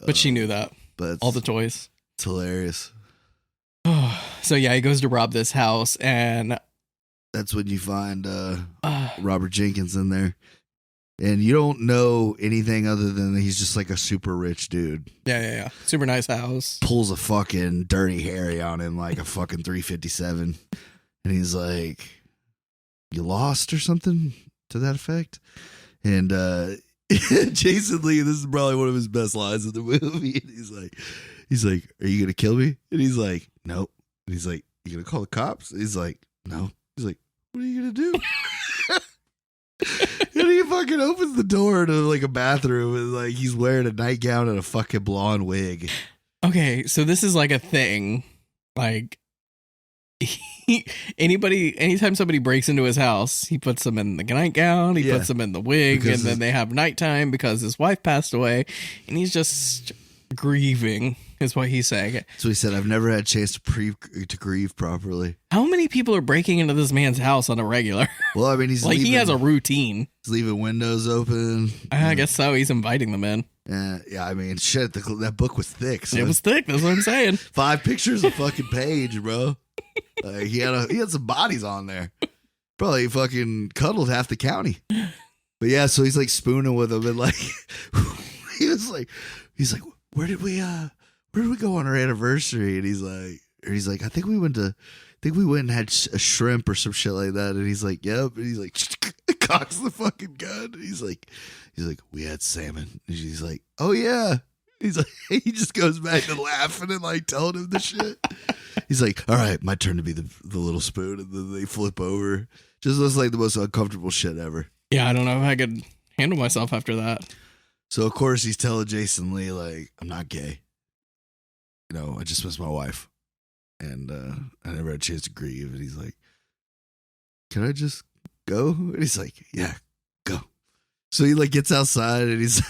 S2: but she knew that.
S3: But
S2: all the toys.
S3: It's hilarious.
S2: So yeah, he goes to rob this house, and
S3: that's when you find Robert Jenkins in there, and you don't know anything other than he's just like a super rich dude.
S2: Yeah. Super nice house.
S3: Pulls a fucking Dirty Harry on him like a fucking 357, and he's like, "You lost or something to that effect." And Jason Lee, this is probably one of his best lines in the movie. And he's like, "Are you gonna kill me?" And he's like, "Nope." And he's like, "You gonna call the cops?" He's like, "No." He's like, "What are you gonna do?" And he fucking opens the door to like a bathroom and like he's wearing a nightgown and a fucking blonde wig.
S2: Okay, so this is like a thing. Like anytime somebody breaks into his house, he puts them in the nightgown, he puts them in the wig, and then they have nighttime because his wife passed away, and he's just grieving, is what he's saying.
S3: So he said, I've never had a chance to grieve properly.
S2: How many people are breaking into this man's house on a regular?
S3: Well, I mean, he's
S2: like, he has a routine.
S3: He's leaving windows open.
S2: I guess so. He's inviting them in.
S3: Yeah, I mean, shit, that book was thick. So
S2: it was thick. That's what I'm saying.
S3: 5 pictures a fucking page, bro. He had some bodies on there. Probably fucking cuddled half the county. But yeah, so he's like spooning with him and like he's like, where did we go on our anniversary? And he's like, I think we went and had a shrimp or some shit like that. And he's like, yep. And he's like, cocks the fucking gun. He's like, we had salmon. And she's like, oh yeah. He's like, he just goes back to laughing and like telling him the shit. He's like, all right, my turn to be the little spoon. And then they flip over. Just looks like the most uncomfortable shit ever.
S2: Yeah, I don't know if I could handle myself after that.
S3: So of course he's telling Jason Lee, like, I'm not gay. You know, I just missed my wife. And I never had a chance to grieve. And he's like, can I just go? And he's like, yeah, go. So he like gets outside and he's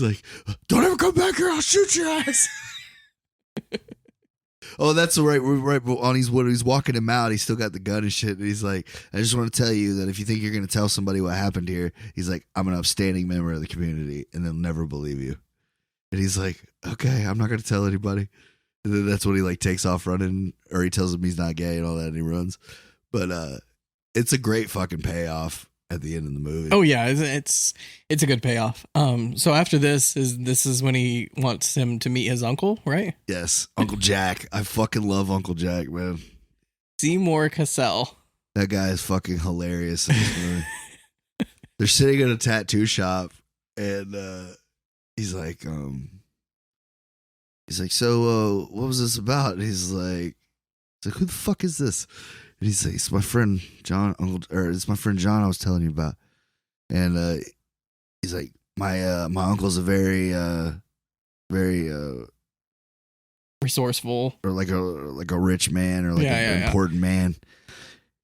S3: like, don't ever come back here. I'll shoot your ass. Oh, that's right. We're right on. When he's walking him out, he's still got the gun and shit. And he's like, I just want to tell you that if you think you're going to tell somebody what happened here, he's like, I'm an upstanding member of the community and they'll never believe you. And he's like, okay, I'm not going to tell anybody. And then that's when he like takes off running, or he tells him he's not gay and all that, and he runs. But it's a great fucking payoff at the end of the movie.
S2: Oh yeah, it's a good payoff. So after this is when he wants him to meet his uncle, right?
S3: Yes, Uncle Jack. I fucking love Uncle Jack, man.
S2: Seymour Cassell.
S3: That guy is fucking hilarious in this movie. They're sitting in a tattoo shop, and he's like, so what was this about? And he's like, who the fuck is this? And he's like, it's my friend John, it's my friend John I was telling you about. And he's like, my uncle's a very
S2: resourceful,
S3: or like a rich man, or like an important man.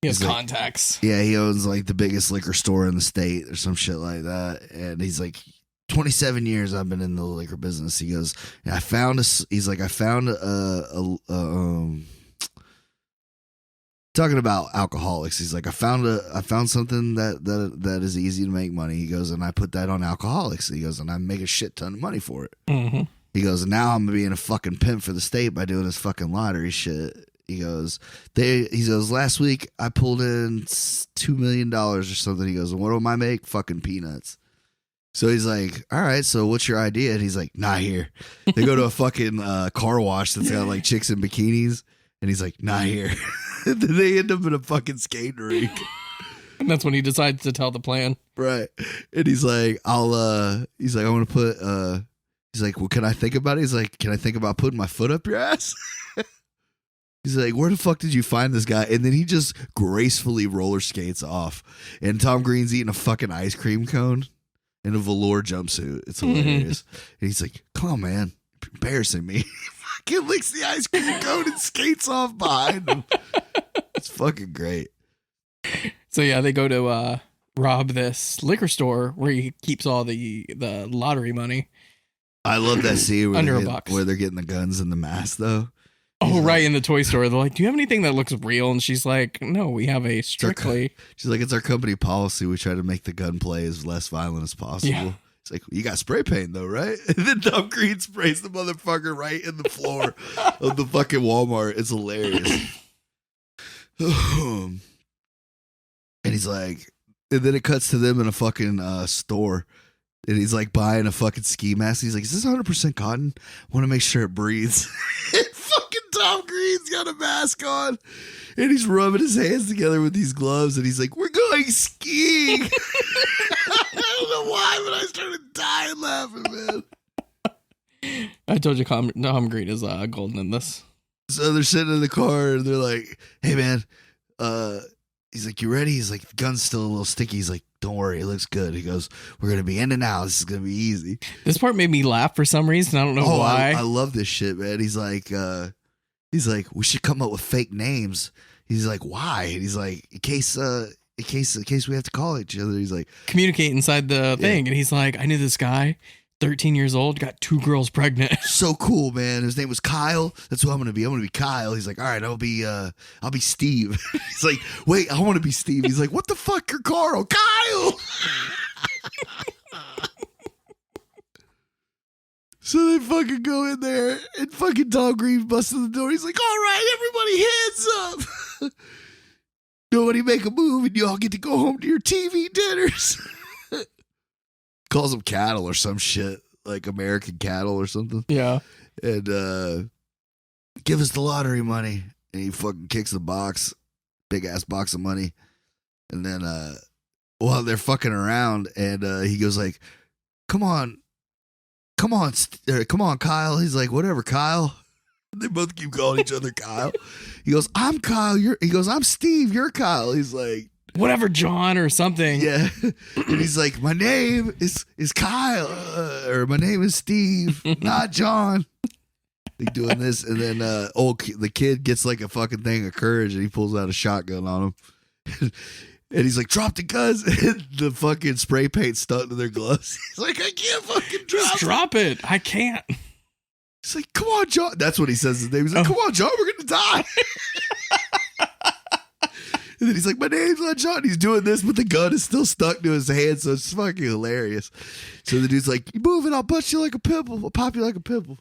S2: He has contacts.
S3: Yeah, he owns like the biggest liquor store in the state or some shit like that. And he's like, 27 years I've been in the liquor business. He goes, and I found talking about alcoholics. He's like, I found something that is easy to make money. He goes, and I put that on alcoholics. He goes, and I make a shit ton of money for it.
S2: Mm-hmm.
S3: He goes, and now I'm being a fucking pimp for the state by doing this fucking lottery shit. He goes, last week I pulled in $2 million or something. He goes, and what do I make? Fucking peanuts. So he's like, all right, so what's your idea? And he's like, not here. They go to a fucking car wash that's got like chicks in bikinis. And he's like, not here. And then they end up in a fucking skating rink.
S2: And that's when he decides to tell the plan.
S3: Right. And he's like, I want to put, he's like, well, can I think about it? He's like, can I think about putting my foot up your ass? He's like, where the fuck did you find this guy? And then he just gracefully roller skates off. And Tom Green's eating a fucking ice cream cone in a velour jumpsuit. It's hilarious. And he's like, come on, man. You're embarrassing me. He fucking licks the ice cream cone and skates off behind him. It's fucking great.
S2: So yeah, they go to rob this liquor store where he keeps all the lottery money.
S3: I love that scene
S2: where
S3: they're getting the guns and the mask, though.
S2: Oh, right, in the toy store. They're like, do you have anything that looks real? And she's like, no, we have a strictly...
S3: She's like, it's our company policy. We try to make the gunplay as less violent as possible.
S2: Yeah.
S3: It's like, you got spray paint, though, right? And then Tom Green sprays the motherfucker right in the floor of the fucking Walmart. It's hilarious. And he's like... And then it cuts to them in a fucking store. And he's like buying a fucking ski mask. He's like, is this 100% cotton? I want to make sure it breathes. And fucking Tom Green's got a mask on. And he's rubbing his hands together with these gloves. And he's like, we're going skiing. I don't know why, but I started dying laughing, man.
S2: I told you Tom Green is golden in this.
S3: So they're sitting in the car and they're like, hey, man. He's like, you ready? He's like, the gun's still a little sticky. He's like, don't worry, it looks good. He goes, we're going to be in and out. This is going to be easy.
S2: This part made me laugh for some reason. I don't know why.
S3: I love this shit, man. He's like, we should come up with fake names. He's like, why? And he's like, in case we have to call each other. He's like,
S2: communicate inside the thing. And he's like, I knew this guy, 13 years old, got 2 girls pregnant.
S3: So cool, man. His name was Kyle. That's who I'm gonna be. I'm gonna be Kyle. He's like, all right, I'll be Steve. He's like, wait, I want to be Steve. He's like, what the fuck, you're Carl? Kyle. So they fucking go in there and fucking Tom Green busts in the door. He's like, all right, everybody hands up. Nobody make a move and you all get to go home to your TV dinners. Calls them cattle or some shit, like American cattle or something.
S2: Yeah.
S3: And give us the lottery money. And he fucking kicks the box, big ass box of money. And then while they're fucking around, and he goes like, come on, come on, Kyle. He's like, whatever, Kyle. They both keep calling each other Kyle. He goes, I'm Kyle. He goes, I'm Steve. You're Kyle. He's like,
S2: whatever, John or something.
S3: yeah. And he's like, my name is Kyle, or my name is Steve, not John. Like doing this, and then the kid gets like a fucking thing of courage, and he pulls out a shotgun on him. And he's like, drop the guns. And the fucking spray paint stuck to their gloves. He's like, I can't fucking
S2: drop it. I can't.
S3: He's like, come on, John. That's what he says his name. He's like, come on, John, we're going to die. And then he's like, my name's not John. He's doing this, but the gun is still stuck to his hand, so it's fucking hilarious. So the dude's like, you move it, I'll bust you like a pimple. I'll pop you like a pimple.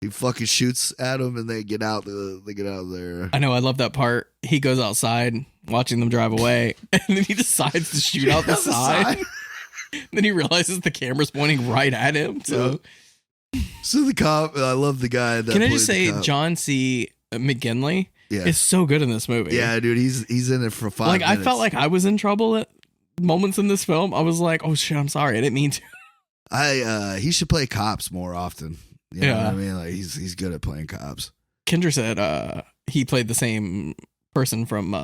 S3: He fucking shoots at him, and they get out. They get out of there.
S2: I know. I love that part. He goes outside, watching them drive away, and then he decides to shoot out the side. Then he realizes the camera's pointing right at him. So
S3: the cop. I love the guy. That
S2: can I just say, John C. McGinley is so good in this movie.
S3: Yeah, dude. He's in it for 5 minutes.
S2: I felt like I was in trouble at moments in this film. I was like, oh shit, I'm sorry, I didn't mean to.
S3: He should play cops more often. You know what I mean? Like he's good at playing cops.
S2: Kendra said he played the same person from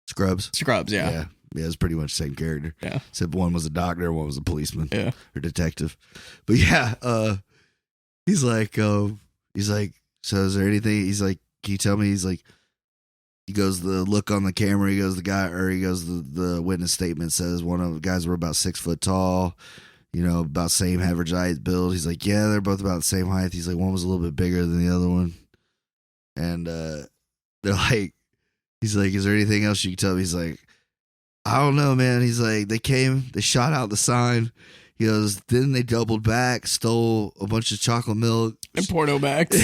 S3: Scrubs.
S2: Yeah.
S3: Yeah, it's pretty much the same character.
S2: Yeah.
S3: Except one was a doctor, one was a policeman.
S2: Yeah.
S3: Or detective. But yeah, he's like, so is there anything? He's like, can you tell me? He's like, he goes, the look on the camera, he goes, the witness statement says one of the guys were about 6 foot tall. You know, about same average height build. He's like, yeah, they're both about the same height. He's like, one was a little bit bigger than the other one. And they're like, he's like, is there anything else you can tell me? He's like, I don't know, man. He's like, they shot out the sign. He goes, then they doubled back, stole a bunch of chocolate milk.
S2: And porno bags.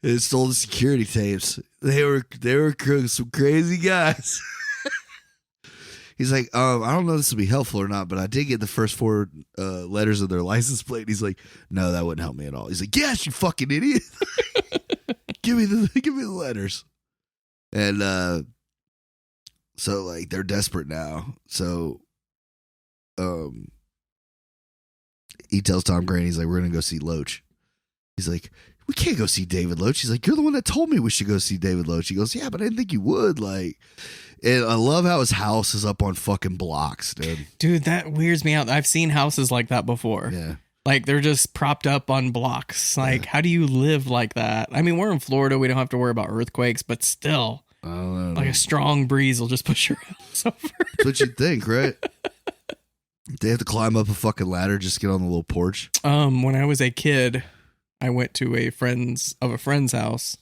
S3: And stole the security tapes. They were some crazy guys. He's like, I don't know if this will be helpful or not, but I did get the first 4 letters of their license plate. He's like, no, that wouldn't help me at all. He's like, yes, you fucking idiot. give me the letters. And so like they're desperate now. So he tells Tom Green, he's like, we're gonna go see Loach. He's like, we can't go see David Loach. He's like, you're the one that told me we should go see David Loach. He goes, yeah, but I didn't think you would. Like, and I love how his house is up on fucking blocks, dude.
S2: Dude, that weirds me out. I've seen houses like that before.
S3: Yeah.
S2: Like, they're just propped up on blocks. Like, how do you live like that? I mean, we're in Florida. We don't have to worry about earthquakes, but still,
S3: I don't know.
S2: Like a strong breeze will just push your house over.
S3: That's what you'd think, right? They have to climb up a fucking ladder just to get on the little porch.
S2: When I was a kid, I went to a friend's house,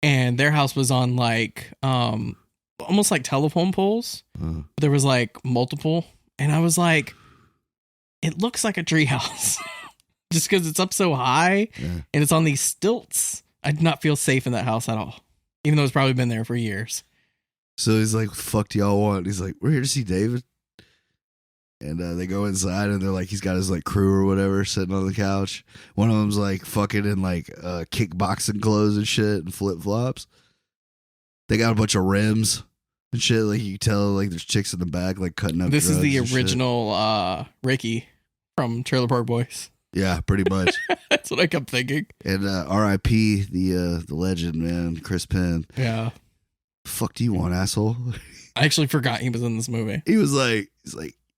S2: and their house was on like almost like telephone poles. There was like multiple, and I was like, it looks like a tree house just because it's up so high and it's on these stilts. I did not feel safe in that house at all, even though it's probably been there for years.
S3: So he's like, fuck do y'all want? He's like, we're here to see David. And they go inside, and they're like, he's got his like crew or whatever sitting on the couch. One of them's like fucking in like kickboxing clothes and shit and flip flops. They got a bunch of rims and shit. Like you can tell, like there's chicks in the back like cutting up.
S2: This is the original Ricky from Trailer Park Boys.
S3: Yeah, pretty much.
S2: That's what I kept thinking.
S3: And R.I.P. the legend, man, Chris Penn.
S2: Yeah.
S3: Fuck do you want, asshole?
S2: I actually forgot he was in this movie.
S3: He's like,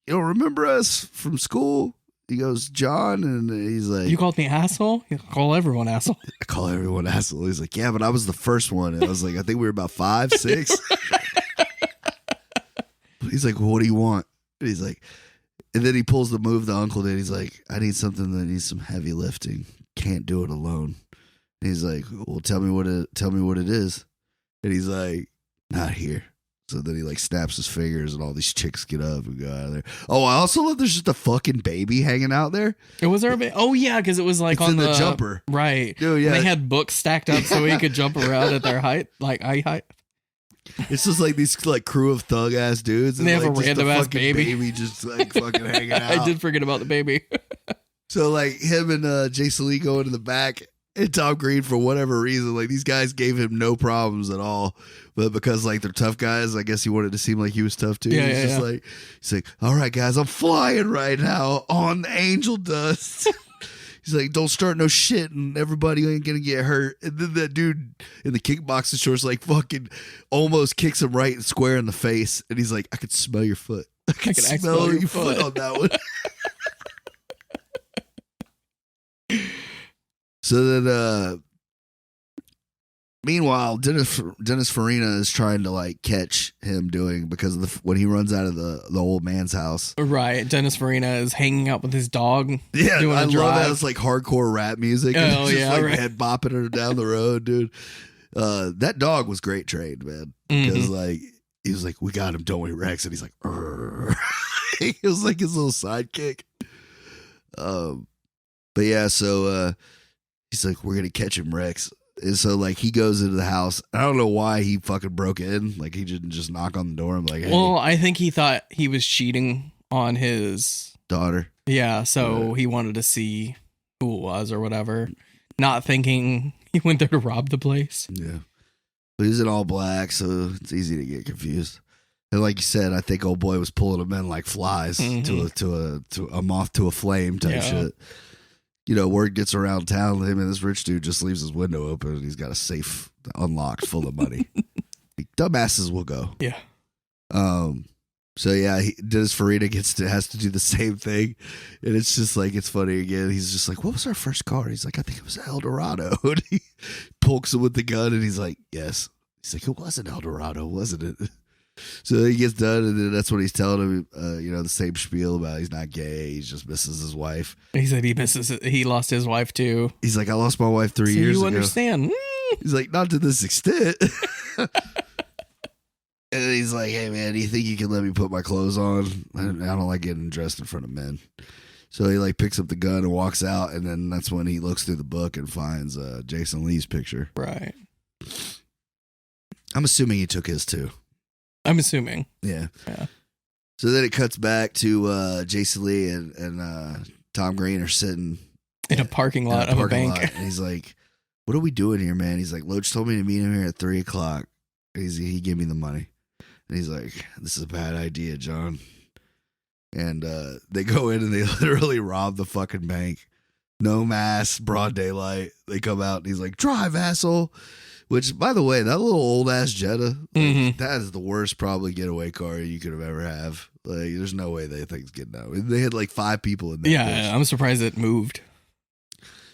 S3: you don't remember us from school? He goes, John, and he's like,
S2: you called me asshole? You call everyone asshole.
S3: I call everyone asshole. He's like, yeah, but I was the first one. And I was like, I think we were about 5, 6. He's like, well, what do you want? And he's like, and then he pulls the move the uncle did. He's like, I need something that needs some heavy lifting. Can't do it alone. And he's like, well, tell me what it is. And he's like, not here. So then he like snaps his fingers, and all these chicks get up and go out of there. Oh, I also love there's just a fucking baby hanging out there.
S2: Was there a baby? Oh yeah, because it was like
S3: it's
S2: on
S3: the jumper,
S2: right?
S3: Dude, yeah.
S2: And they had books stacked up so he could jump around at their height, like eye height.
S3: It's just like these like crew of thug ass dudes,
S2: and they have
S3: like,
S2: a random ass baby
S3: just like fucking hanging out.
S2: I did forget about the baby.
S3: So like him and Jason Lee go into the back, And Tom Green, for whatever reason, like these guys gave him no problems at all. But because like they're tough guys, I guess he wanted to seem like he was tough too.
S2: Yeah,
S3: He's he's like, all right, guys, I'm flying right now on angel dust. He's like, don't start no shit and everybody ain't gonna get hurt. And then that dude in the kickboxing shorts like fucking almost kicks him right and square in the face. And he's like, I could smell your foot. I could smell your foot on that one. So then, meanwhile, Dennis Farina is trying to like catch him because of when he runs out of the old man's house.
S2: Right, Dennis Farina is hanging out with his dog.
S3: Yeah,
S2: doing
S3: I
S2: a
S3: love
S2: drive.
S3: that. It's like hardcore rap music.
S2: Oh,
S3: Just
S2: yeah,
S3: like
S2: right.
S3: head bopping her down the road, dude. That dog was great trained, man. Because like he was like, "We got him, don't we, Rex?" And he's like, "Arr." He was like his little sidekick. But yeah, so he's like, "We're gonna catch him, Rex." And so like he goes into the house. I don't know why he fucking broke in. Like he didn't just knock on the door. I'm like, hey,
S2: Well, I think he thought he was cheating on his
S3: daughter.
S2: Yeah, so he wanted to see who it was or whatever, not thinking he went there to rob the place.
S3: Yeah, but he's in all black, so it's easy to get confused. And like you said, I think old boy was pulling them in like flies to a moth to a flame type shit. You know, word gets around town, him and this rich dude just leaves his window open and he's got a safe unlocked full of money. Dumbasses will go.
S2: Yeah.
S3: So yeah, Dennis Farina has to do the same thing, and it's just like it's funny again. He's just like, "What was our first car?" He's like, "I think it was El Dorado." And he pokes him with the gun, and he's like, "Yes." He's like, "It wasn't El Dorado, wasn't it?" So he gets done, and then that's when he's telling him, the same spiel about he's not gay, he just misses his wife.
S2: He said he lost his wife too.
S3: He's like, "I lost my wife 3 years ago."
S2: You understand?
S3: He's like, "Not to this extent." And he's like, "Hey man, do you think you can let me put my clothes on? I don't like getting dressed in front of men." So he like picks up the gun and walks out, and then that's when he looks through the book and finds Jason Lee's picture.
S2: Right.
S3: I'm assuming he took his too.
S2: I'm assuming.
S3: Yeah. So then it cuts back to Jason Lee and Tom Green are sitting
S2: in a parking lot of a bank.
S3: And he's like, "What are we doing here, man?" He's like, "Loach told me to meet him here at 3:00. He gave me the money." And he's like, "This is a bad idea, John." And they go in and they literally rob the fucking bank. No mask, broad daylight. They come out and he's like, "Drive, asshole." Which, by the way, that little old ass Jetta, that is the worst probably getaway car you could have ever have. Like, there's no way that thing's getting out. They had like 5 people in there.
S2: Yeah, I'm surprised it moved.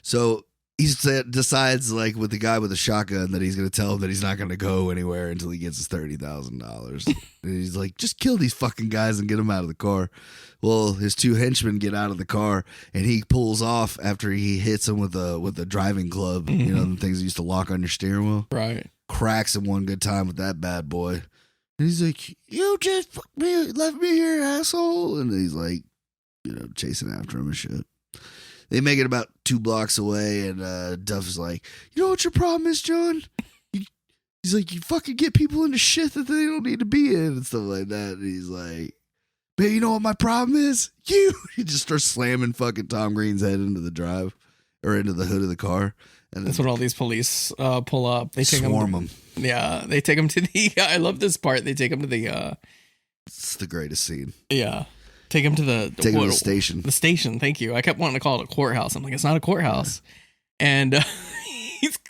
S3: So he decides, like, with the guy with the shotgun, that he's going to tell him that he's not going to go anywhere until he gets his $30,000. And he's like, "Just kill these fucking guys and get them out of the car." Well, his 2 henchmen get out of the car, and he pulls off after he hits him with a driving club. You know, the things that used to lock on your steering wheel.
S2: Right.
S3: Cracks him one good time with that bad boy. And he's like, "You just left me here, asshole." And he's like, chasing after him and shit. They make it about 2 blocks away, and Duff is like, "You know what your problem is, John?" He's like, "You fucking get people into shit that they don't need to be in," and stuff like that. And he's like, "Man, you know what my problem is? You." He just starts slamming fucking Tom Green's head into the drive or into the hood of the car. And
S2: that's when all these police pull up. They take
S3: swarm them.
S2: Yeah, they take him to the. I love this part. They take him to the.
S3: It's the greatest scene.
S2: Yeah. Take him to the
S3: station.
S2: The station, thank you. I kept wanting to call it a courthouse. I'm like, it's not a courthouse. Yeah. And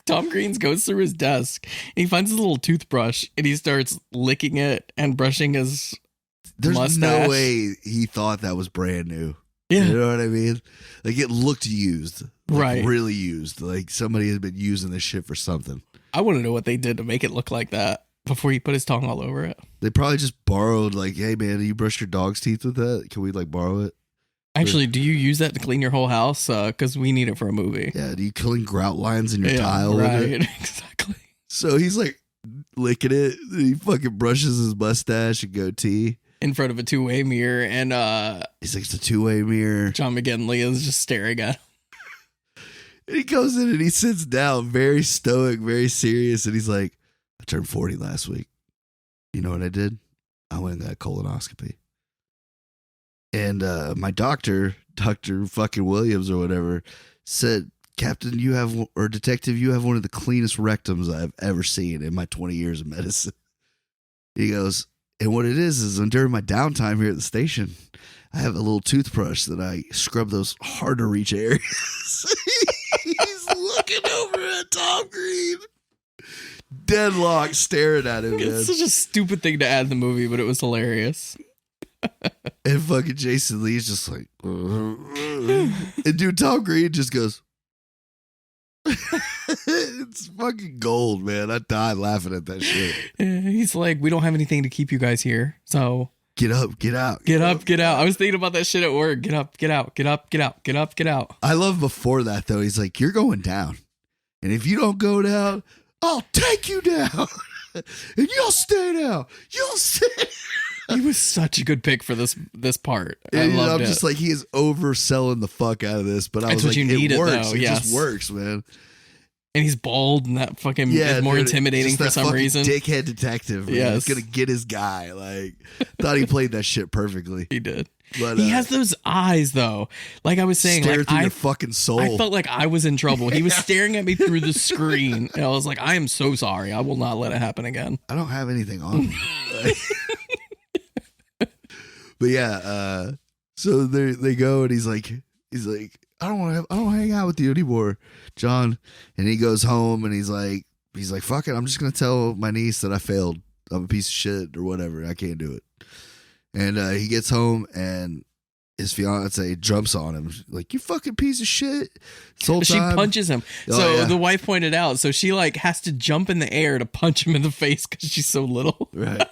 S2: Tom Green goes through his desk. And he finds his little toothbrush and he starts licking it and brushing his mustache.
S3: No way he thought that was brand new.
S2: Yeah.
S3: You know what I mean? Like, it looked used. Like,
S2: right.
S3: Really used. Like somebody had been using this shit for something.
S2: I want to know what they did to make it look like that before he put his tongue all over it.
S3: They probably just borrowed, like, "Hey man, do you brush your dog's teeth with that? Can we like borrow it?"
S2: Actually, do you use that to clean your whole house? Because we need it for a movie.
S3: Yeah, do you clean grout lines in your tile
S2: right,
S3: with it?
S2: Exactly.
S3: So he's like licking it. He fucking brushes his mustache and goatee
S2: in front of a 2-way mirror, and
S3: he's like, "It's a 2-way mirror."
S2: John McGinley is just staring at him.
S3: And he goes in and he sits down, very stoic, very serious, and he's like, "I turned 40 last week. You know what I did? I went and got a colonoscopy. And my doctor, Dr. fucking Williams or whatever, said, Captain, you have, or Detective, you have one of the cleanest rectums I've ever seen in my 20 years of medicine. He goes, and what it is during my downtime here at the station, I have a little toothbrush that I scrub those hard to reach areas. He's looking over at Tom Green, deadlocked, staring at him.
S2: It's such a stupid thing to add in the movie, but it was hilarious.
S3: And fucking Jason Lee's just like, and dude, Tom Green just goes, it's fucking gold, man. I died laughing at that shit.
S2: He's like, we don't have anything to keep you guys here, so
S3: get up, get out,
S2: get up, get out. I was thinking about that shit at work. Get up, get out, get up, get out, get up, get out.
S3: I love before that though. He's like, you're going down, and if you don't go down, I'll take you down, and you'll stay down. You'll stay.
S2: He was such a good pick for this part. I
S3: And,
S2: loved
S3: I'm
S2: it.
S3: just like, he is overselling the fuck out of this, but I
S2: That's
S3: was
S2: what
S3: like,
S2: you need
S3: it
S2: it,
S3: works.
S2: though,
S3: It
S2: yes.
S3: just works, man.
S2: And he's bald, and that fucking is more
S3: dude,
S2: intimidating
S3: just
S2: for
S3: that
S2: some
S3: fucking
S2: reason.
S3: Dickhead detective, man.
S2: Yes.
S3: He's gonna get his guy. Like, thought he played that shit perfectly.
S2: He did.
S3: But
S2: He has those eyes, though. Like I was saying,
S3: stare
S2: like
S3: through
S2: I
S3: your fucking soul.
S2: I felt like I was in trouble. He was staring at me through the screen, and I was like, I am so sorry. I will not let it happen again.
S3: I don't have anything on me. Like- but yeah, so they go, and he's like, I don't hang out with you anymore, John. And he goes home, and he's like, fuck it, I'm just gonna tell my niece that I failed. I'm a piece of shit or whatever. I can't do it. And he gets home, and his fiance jumps on him like, you fucking piece of shit. This whole
S2: She
S3: time,
S2: punches him.
S3: Oh,
S2: So
S3: yeah.
S2: the wife pointed out, so she like has to jump in the air to punch him in the face because she's so little.
S3: right.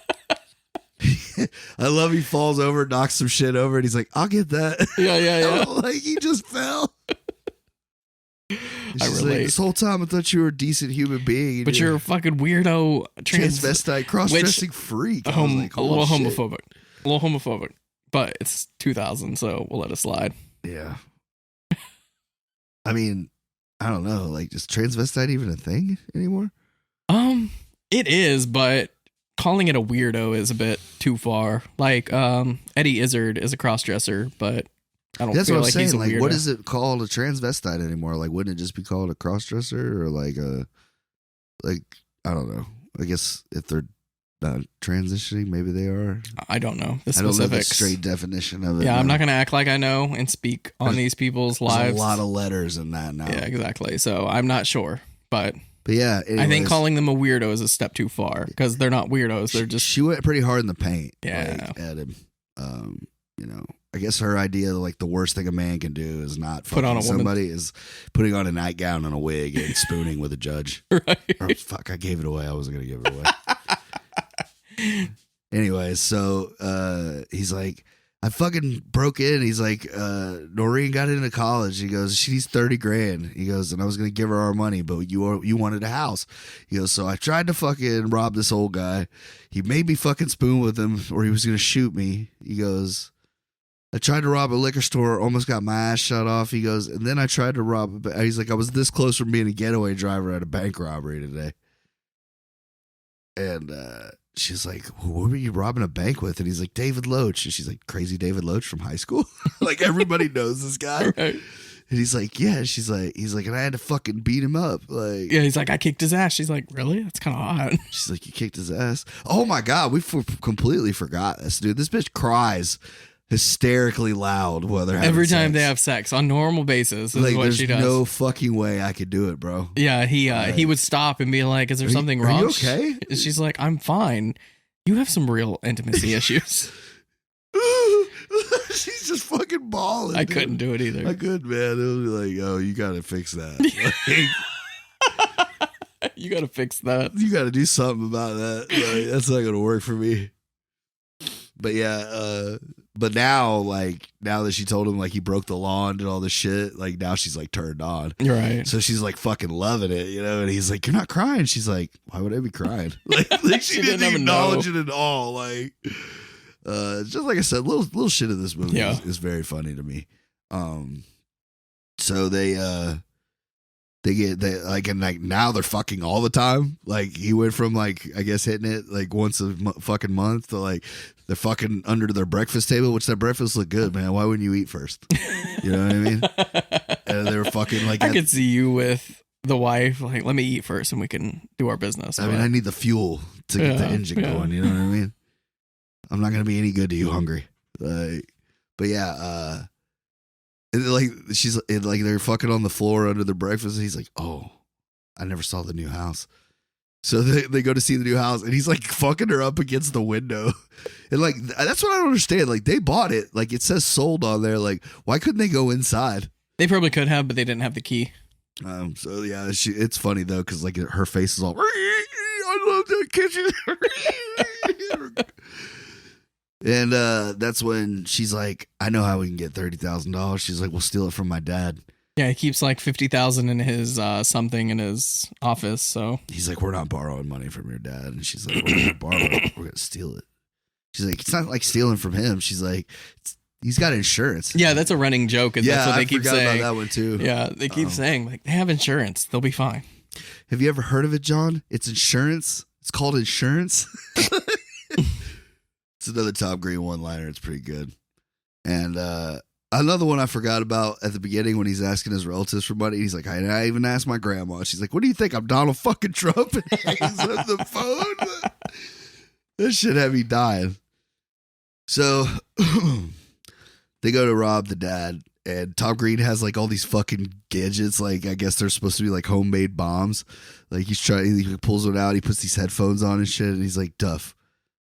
S3: I love he falls over, knocks some shit over, and he's like, I'll get that.
S2: Yeah.
S3: Like he just fell.
S2: I
S3: She's like,
S2: relate.
S3: this whole time I thought you were a decent human being. and
S2: But you're a fucking weirdo
S3: transvestite, cross-dressing freak. I was like,
S2: a little
S3: holy shit.
S2: homophobic. A little homophobic. But it's 2000, so we'll let it slide.
S3: Yeah. I mean, I don't know. Like, is transvestite even a thing anymore?
S2: It is, but calling it a weirdo is a bit too far. Like, Eddie Izzard is a crossdresser, but I don't
S3: That's
S2: feel
S3: what I'm
S2: like
S3: saying.
S2: he's a
S3: Like,
S2: weirdo.
S3: what is it called a transvestite anymore? Like, wouldn't it just be called a crossdresser or like I don't know. I guess if they're not transitioning, maybe they are.
S2: I don't know the
S3: I don't know the
S2: specifics.
S3: straight definition of it.
S2: Yeah, I'm
S3: now.
S2: not going to act like I know and speak on these people's
S3: There's
S2: lives.
S3: a lot of letters in that now.
S2: Yeah, exactly. So I'm not sure, but
S3: But yeah,
S2: I think
S3: anyways,
S2: calling them a weirdo is a step too far because they're not weirdos. They're just
S3: she went pretty hard in the paint.
S2: Yeah.
S3: like, at him. You know, I guess her idea, like the worst thing a man can do is not
S2: Put on
S3: fucking
S2: a woman.
S3: somebody, is putting on a nightgown and a wig and spooning with a judge.
S2: right.
S3: Or, fuck, I gave it away. I wasn't gonna give it away. Anyways, so he's like, I fucking broke in. He's like, Noreen got into college. He goes, she needs 30 grand. He goes, and I was gonna give her our money, but you wanted a house. He goes, so I tried to fucking rob this old guy. He made me fucking spoon with him, or he was gonna shoot me. He goes, I tried to rob a liquor store, almost got my ass shut off. He goes, and then I tried to rob. He's like, I was this close from being a getaway driver at a bank robbery today. And she's like, who were you robbing a bank with? And he's like, David Loach. And she's like, crazy David Loach from high school? Like, everybody knows this guy.
S2: Right.
S3: And he's like, yeah. He's like, and I had to fucking beat him up. Like,
S2: Yeah, he's like, I kicked his ass. She's like, really? That's kind of hot.
S3: she's like, you kicked his ass. Oh my God. We completely forgot this, dude. This bitch cries hysterically loud while they're having
S2: Every time
S3: sex.
S2: they have sex on normal basis is
S3: Like,
S2: what
S3: there's
S2: she does.
S3: no fucking way I could do it, bro.
S2: Yeah, he would stop and be like, "Is there something wrong?"
S3: Are you okay?
S2: She's like, "I'm fine." You have some real intimacy issues.
S3: She's just fucking bawling.
S2: I
S3: dude.
S2: couldn't do it either.
S3: I could, man. It would be like, oh, you got to fix that. Like,
S2: You got to fix that.
S3: you got to do something about that. Like, that's not going to work for me. But yeah, but now that she told him like he broke the law and did all this shit, like now she's like turned on.
S2: You're right.
S3: So she's like fucking loving it, you know. And he's like, "You're not crying." She's like, "Why would I be crying?" Like she,
S2: She
S3: didn't
S2: didn't even
S3: acknowledge it at all. Like, just like I said, little shit in this movie
S2: Yeah.
S3: is very funny to me. So they get and like now they're fucking all the time. Like he went from like I guess hitting it like once a fucking month to like they're fucking under their breakfast table, which their breakfast look good, man. Why wouldn't you eat first? You know what I mean? And they were fucking like.
S2: I could see you with the wife. Like, let me eat first, and we can do our business.
S3: I mean, I need the fuel to get the engine going. You know what I mean? I'm not gonna be any good to you hungry. But yeah, like they're fucking on the floor under the breakfast. And he's like, "Oh, I never saw the new house." So they go to see the new house, and he's like fucking her up against the window, and like that's what I don't understand. Like they bought it, like it says sold on there. Like why couldn't they go inside?
S2: They probably could have, but they didn't have the key.
S3: So yeah, it's funny though because like her face is all. I love that kitchen. And that's when she's like, I know how we can get $30,000. She's like, we'll steal it from my dad.
S2: Yeah, he keeps like 50,000 in his something in his office. So
S3: he's like, we're not borrowing money from your dad. And she's like, we're gonna borrow it. We're gonna steal it. She's like, it's not like stealing from him. She's like, he's got insurance.
S2: Yeah, that's a running joke. And that's what they keep saying.
S3: About that one too.
S2: Yeah, they keep saying like they have insurance. They'll be fine.
S3: Have you ever heard of it, John? It's insurance. It's called insurance. It's another Tom Green one-liner. It's pretty good. And another one I forgot about at the beginning when he's asking his relatives for money. He's like, I even asked my grandma. She's like, what do you think? I'm Donald fucking Trump? And hangs up the phone. This shit had me dying. So they go to rob the dad. And Tom Green has like all these fucking gadgets. Like, I guess they're supposed to be like homemade bombs. Like he pulls one out. He puts these headphones on and shit. And he's like, Duff,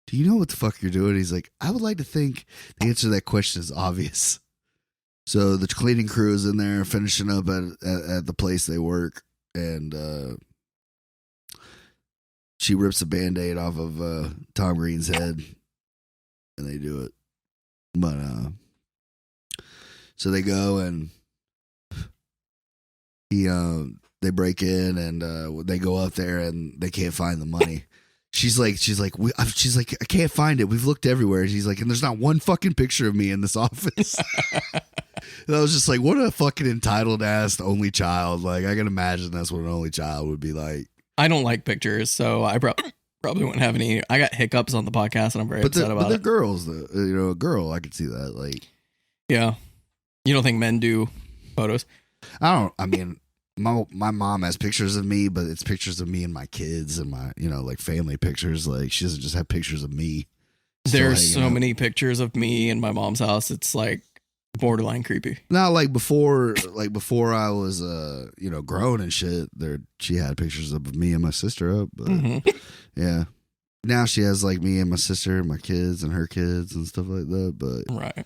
S3: do you know what the fuck you're doing? He's like, I would like to think the answer to that question is obvious. So the cleaning crew is in there finishing up at the place they work. And she rips a Band-Aid off of Tom Green's head. And they do it. But, so they go and they break in and they go up there and they can't find the money. She's like, I can't find it. We've looked everywhere. She's like, and there's not one fucking picture of me in this office. And I was just like, what a fucking entitled ass only child. Like, I can imagine that's what an only child would be like.
S2: I don't like pictures, so I probably wouldn't have any. I got hiccups on the podcast, and I'm very upset about it. But they're
S3: girls, though. You know, a girl, I could see that. Like,
S2: yeah, you don't think men do photos?
S3: I mean. My mom has pictures of me, but it's pictures of me and my kids and my, you know, like family pictures. Like she doesn't just have pictures of me.
S2: There's so many pictures of me in my mom's house. It's like borderline creepy.
S3: Now, like before I was, you know, grown and shit, she had pictures of me and my sister up. But yeah, now she has like me and my sister and my kids and her kids and stuff like that. But
S2: right.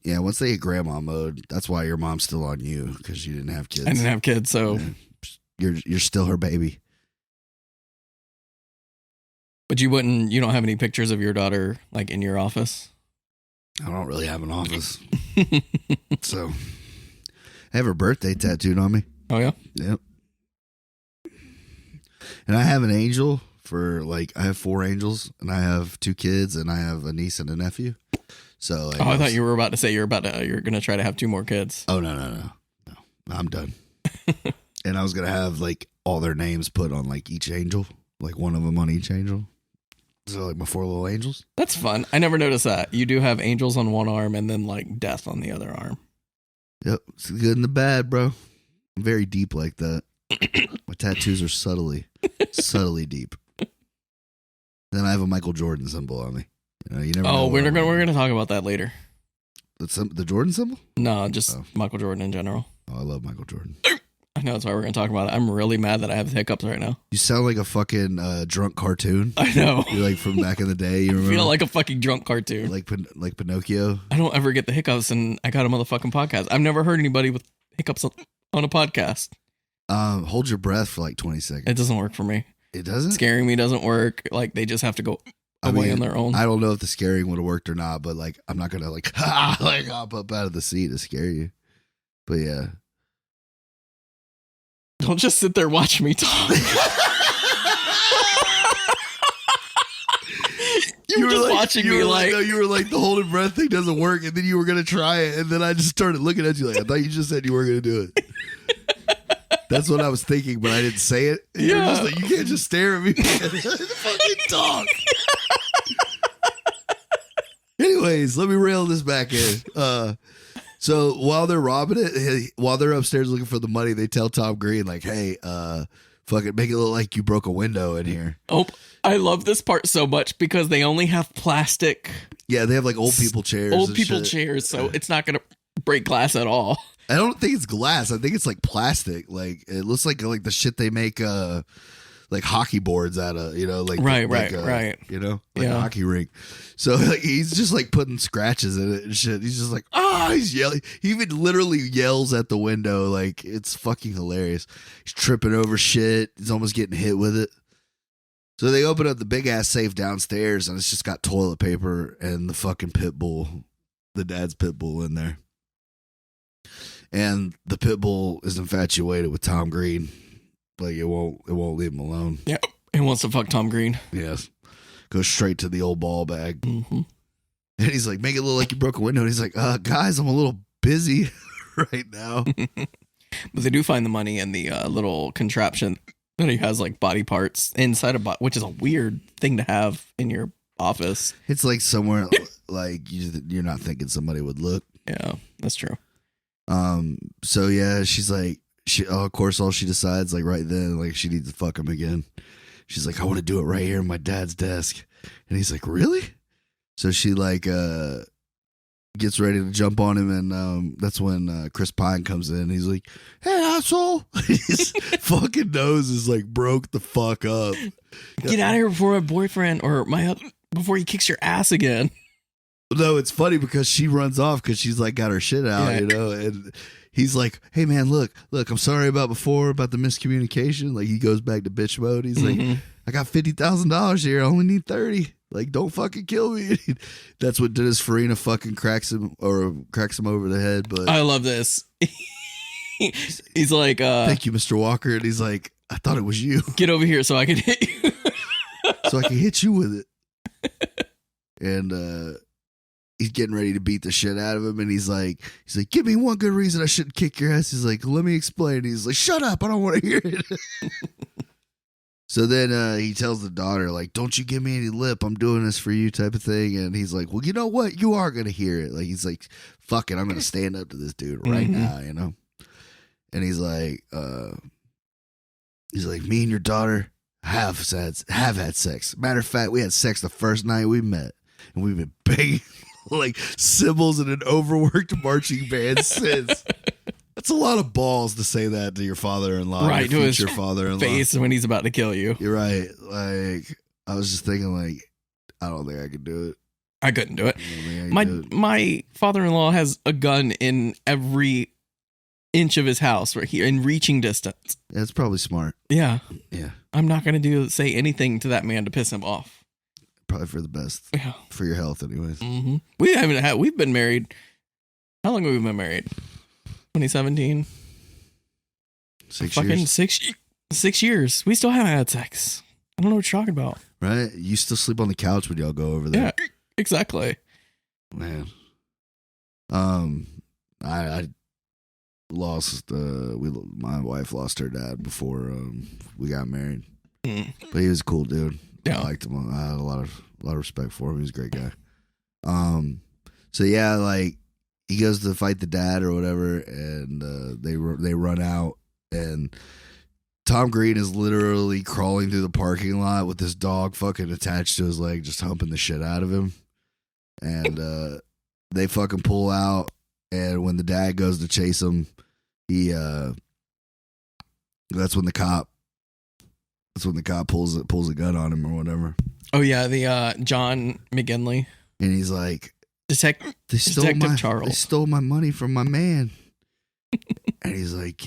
S3: Yeah, once they hit grandma mode, that's why your mom's still on you because you didn't have kids.
S2: I didn't have kids, so
S3: you're still her baby.
S2: But you don't have any pictures of your daughter like in your office?
S3: I don't really have an office. So I have her birthday tattooed on me.
S2: Oh yeah?
S3: Yep. And I have an angel for like I have 4 angels and I have 2 kids and I have a niece and a nephew. So like,
S2: I thought you were about to say you're gonna try to have 2 more kids.
S3: Oh no, I'm done. And I was gonna have like all their names put on like each angel, like one of them on each angel. So like my 4 little angels.
S2: That's fun. I never noticed that. You do have angels on one arm and then like death on the other arm.
S3: Yep, it's the good and the bad, bro. I'm very deep like that. My tattoos are subtly deep. Then I have a Michael Jordan symbol on me. You know, you never.
S2: Oh, we're gonna talk about that later.
S3: The Jordan symbol?
S2: No, just Michael Jordan in general.
S3: Oh, I love Michael Jordan.
S2: I know that's why we're gonna talk about it. I'm really mad that I have hiccups right now.
S3: You sound like a fucking drunk cartoon.
S2: I know.
S3: You're like from back in the day. You remember?
S2: I feel like a fucking drunk cartoon.
S3: Like Pinocchio.
S2: I don't ever get the hiccups, and I got a motherfucking podcast. I've never heard anybody with hiccups on a podcast.
S3: Hold your breath for like 20 seconds.
S2: It doesn't work for me.
S3: It doesn't?
S2: Scaring me doesn't work. Like, they just have to go away on their own.
S3: I don't know if the scaring would have worked or not, but like, I'm not going to like hop up out of the seat to scare you. But yeah.
S2: Don't just sit there watching me talk. You were just like, watching me like...
S3: No, you were like, the holding breath thing doesn't work, and then you were going to try it, and then I just started looking at you like, I thought you just said you were going to do it. That's what I was thinking, but I didn't say it. And you were just like, you can't just stare at me. Fucking talk. Anyways, let me reel this back in. So while they're robbing it, while they're upstairs looking for the money, they tell Tom Green, like, hey, fucking make it look like you broke a window in here.
S2: Oh, I love this part so much because they only have plastic.
S3: Yeah, they have like old people chairs.
S2: Old people chairs, so it's not going to break glass at all.
S3: I don't think it's glass. I think it's like plastic. Like it looks like the shit they make like hockey boards out of, like
S2: right.
S3: Like a hockey rink. So like, he's just like putting scratches in it and shit. He's just like, he's yelling. He even literally yells at the window. Like it's fucking hilarious. He's tripping over shit. He's almost getting hit with it. So they open up the big ass safe downstairs and it's just got toilet paper and the fucking pit bull, the dad's pit bull in there. And the pit bull is infatuated with Tom Green. Like it won't leave him alone.
S2: Yeah, he wants to fuck Tom Green.
S3: Yes, goes straight to the old ball bag.
S2: Mm-hmm.
S3: And he's like, make it look like you broke a window. And he's like, guys, I'm a little busy right now.
S2: But they do find the money in the little contraption that he has, like body parts inside a which is a weird thing to have in your office.
S3: It's like somewhere like you're not thinking somebody would look.
S2: Yeah, that's true.
S3: So yeah, she's like, of course, all she decides like right then, like she needs to fuck him again. She's like, I want to do it right here on my dad's desk. And he's like, really? So she like, gets ready to jump on him. And, that's when, Chris Pine comes in. He's like, hey, asshole. His fucking nose is like broke the fuck up.
S2: Get out of here before my boyfriend or before he kicks your ass again.
S3: No, it's funny because she runs off because she's like got her shit out, and he's like, hey man, look, I'm sorry about before, about the miscommunication. Like he goes back to bitch mode. He's like, I got $50,000 here. I only need 30. Like, don't fucking kill me. That's what Dennis Farina fucking cracks him over the head. But
S2: I love this. He's like,
S3: thank you, Mr. Walker. And he's like, I thought it was you.
S2: Get over here so I can hit you.
S3: So I can hit you with it. And, he's getting ready to beat the shit out of him, and he's like, give me one good reason I shouldn't kick your ass. He's like, let me explain. He's like, shut up, I don't want to hear it. So then he tells the daughter, like, don't you give me any lip, I'm doing this for you type of thing. And he's like, well, you know what? You are going to hear it. Like, he's like, fuck it, I'm going to stand up to this dude right now, And he's like, me and your daughter have had sex. Matter of fact, we had sex the first night we met, and we've been banging like cymbals in an overworked marching band since. That's a lot of balls to say that to your father-in-law,
S2: right?
S3: To
S2: his
S3: your father-in-law
S2: face when he's about to kill you.
S3: You're right. Like I was just thinking, like I don't think I could do it.
S2: I couldn't do it. My father-in-law has a gun in every inch of his house, right here in reaching distance.
S3: That's probably smart.
S2: Yeah.
S3: I'm
S2: not going to say anything to that man to piss him off.
S3: Probably for the best.
S2: Yeah.
S3: For your health, anyways.
S2: Mm-hmm. We've been married. How long have we been married? 2017.
S3: 6 years.
S2: 6 years. We still haven't had sex. I don't know what you're talking about.
S3: Right? You still sleep on the couch when y'all go over there.
S2: Yeah, exactly.
S3: Man. I lost my wife lost her dad before we got married. But he was a cool dude. Yeah. I liked him. I had a lot of respect for him. He was a great guy. So yeah, like he goes to fight the dad or whatever, and they run out, and Tom Green is literally crawling through the parking lot with this dog fucking attached to his leg, just humping the shit out of him. And they fucking pull out, and when the dad goes to chase him, that's when the cop pulls a gun on him or whatever.
S2: Oh yeah, the John McGinley.
S3: And he's like,
S2: Detective Charles.
S3: They stole my money from my man. And he's like,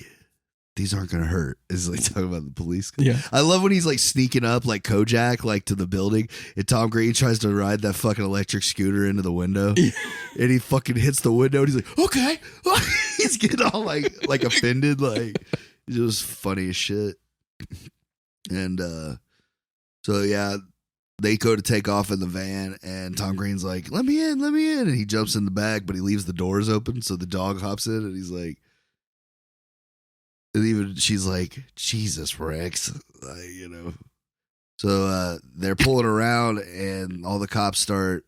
S3: these aren't gonna hurt. Is like talking about the police.
S2: Yeah.
S3: I love when he's like sneaking up like Kojak, like to the building, and Tom Green tries to ride that fucking electric scooter into the window. Yeah. And he fucking hits the window and he's like, okay. He's getting all like offended, like it was funny as shit. And so yeah, they go to take off in the van, and Tom Green's like, let me in, and he jumps in the back, but he leaves the doors open, so the dog hops in, and he's like, and even she's like, Jesus Rex, So they're pulling around, and all the cops start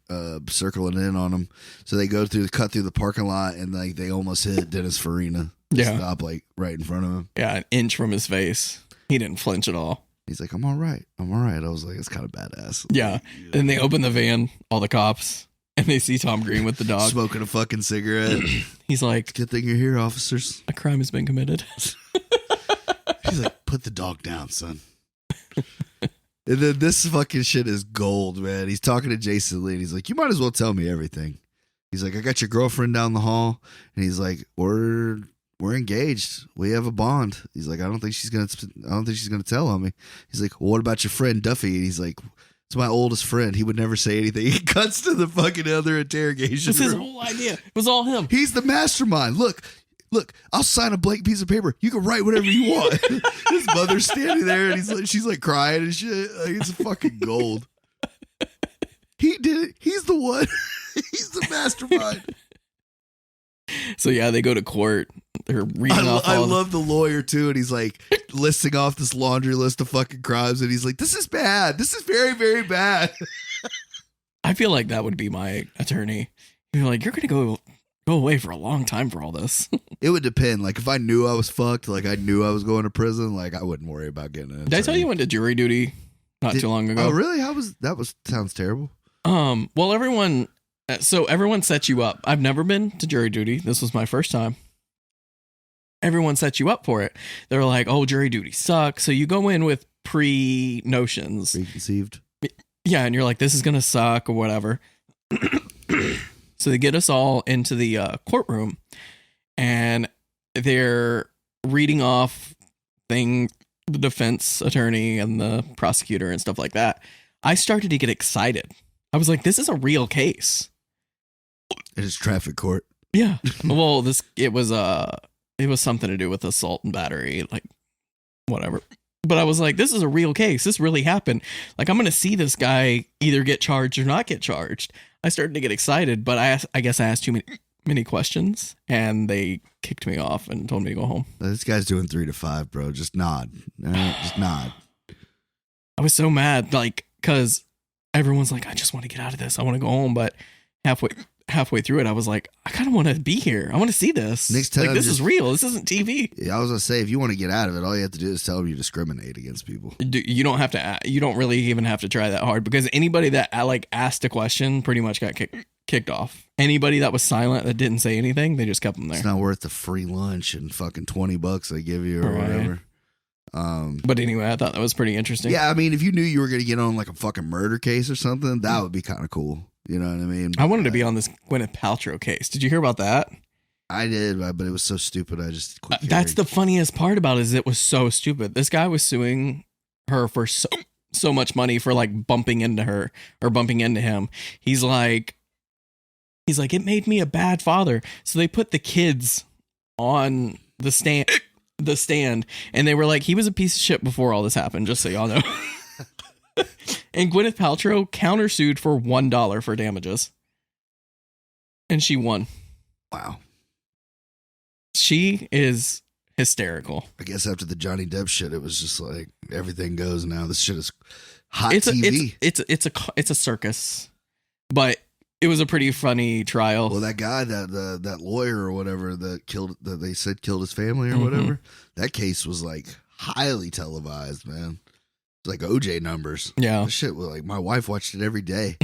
S3: circling in on them. So they cut through the parking lot, and like they almost hit Dennis Farina.
S2: Yeah.
S3: Stop like right in front of him.
S2: Yeah, an inch from his face. He didn't flinch at all.
S3: He's like, I'm all right. I'm all right. I was like, it's kind of badass.
S2: Yeah. And they open the van, all the cops, and they see Tom Green with the dog.
S3: Smoking a fucking cigarette.
S2: He's like,
S3: good thing you're here, officers.
S2: A crime has been committed.
S3: He's like, put the dog down, son. And then this fucking shit is gold, man. He's talking to Jason Lee, and he's like, you might as well tell me everything. He's like, I got your girlfriend down the hall. And he's like, we're engaged. We have a bond. He's like, I don't think she's gonna tell on me. He's like, well, what about your friend Duffy? And he's like, it's my oldest friend. He would never say anything. He cuts to the fucking other interrogation
S2: room. His whole idea. It was all him.
S3: He's the mastermind. Look, I'll sign a blank piece of paper. You can write whatever you want. His mother's standing there, and she's like crying and shit. Like, it's fucking gold. He did it. He's the one. He's the mastermind.
S2: So yeah, they go to court. They're reading off.
S3: I love the lawyer too, and he's like listing off this laundry list of fucking crimes, and he's like, "This is bad. This is very, very bad."
S2: I feel like that would be my attorney. You're like, you're gonna go away for a long time for all this.
S3: It would depend. Like if I knew I was fucked, like I knew I was going to prison, like I wouldn't worry about getting it.
S2: Did I tell you went to jury duty too long ago?
S3: Oh, really? Sounds terrible.
S2: Well, everyone sets you up. I've never been to jury duty. This was my first time. Everyone sets you up for it. They're like, oh, jury duty sucks. So you go in with pre-notions.
S3: Preconceived.
S2: Yeah, and you're like, this is going to suck or whatever. So they get us all into the courtroom, and they're reading off the defense attorney and the prosecutor and stuff like that. I started to get excited. I was like, this is a real case.
S3: It is traffic court.
S2: Yeah. Well, it was something to do with assault and battery, like whatever. But I was like, this is a real case. This really happened. Like, I'm going to see this guy either get charged or not get charged. I started to get excited, but I guess I asked too many questions, and they kicked me off and told me to go home.
S3: This guy's doing 3 to 5, bro. Just nod. Just nod.
S2: I was so mad, like, because everyone's like, I just want to get out of this. I want to go home. But halfway through it, I was like, I kind of want to be here. I want to see this.
S3: Next time,
S2: like, this is real. This isn't TV.
S3: Yeah, I was gonna say, if you want to get out of it, all you have to do is tell them you discriminate against people.
S2: You don't have to. You don't really even have to try that hard, because anybody that asked a question pretty much got kicked off. Anybody that was silent, that didn't say anything, they just kept them there.
S3: It's not worth the free lunch and fucking $20 they give you or whatever.
S2: But anyway, I thought that was pretty interesting.
S3: Yeah, I mean, if you knew you were gonna get on like a fucking murder case or something, that would be kind of cool. You know what I mean?
S2: I wanted to be on this Gwyneth Paltrow case. Did you hear about that?
S3: I did, but it was so stupid. I just quit
S2: that's the funniest part about it, is it was so stupid. This guy was suing her for so much money for like bumping into her or bumping into him. He's like, it made me a bad father. So they put the kids on the stand, and they were like, he was a piece of shit before all this happened, just so y'all know. And Gwyneth Paltrow countersued for $1 for damages, and she won.
S3: Wow.
S2: She is hysterical.
S3: I guess after the Johnny Depp shit, it was just like everything goes now. This shit is hot TV.
S2: It's a circus, but it was a pretty funny trial.
S3: Well, that guy, that lawyer or whatever that they said killed his family or whatever, that case was like highly televised, man. It's like OJ numbers.
S2: Yeah.
S3: This shit was like, my wife watched it every day.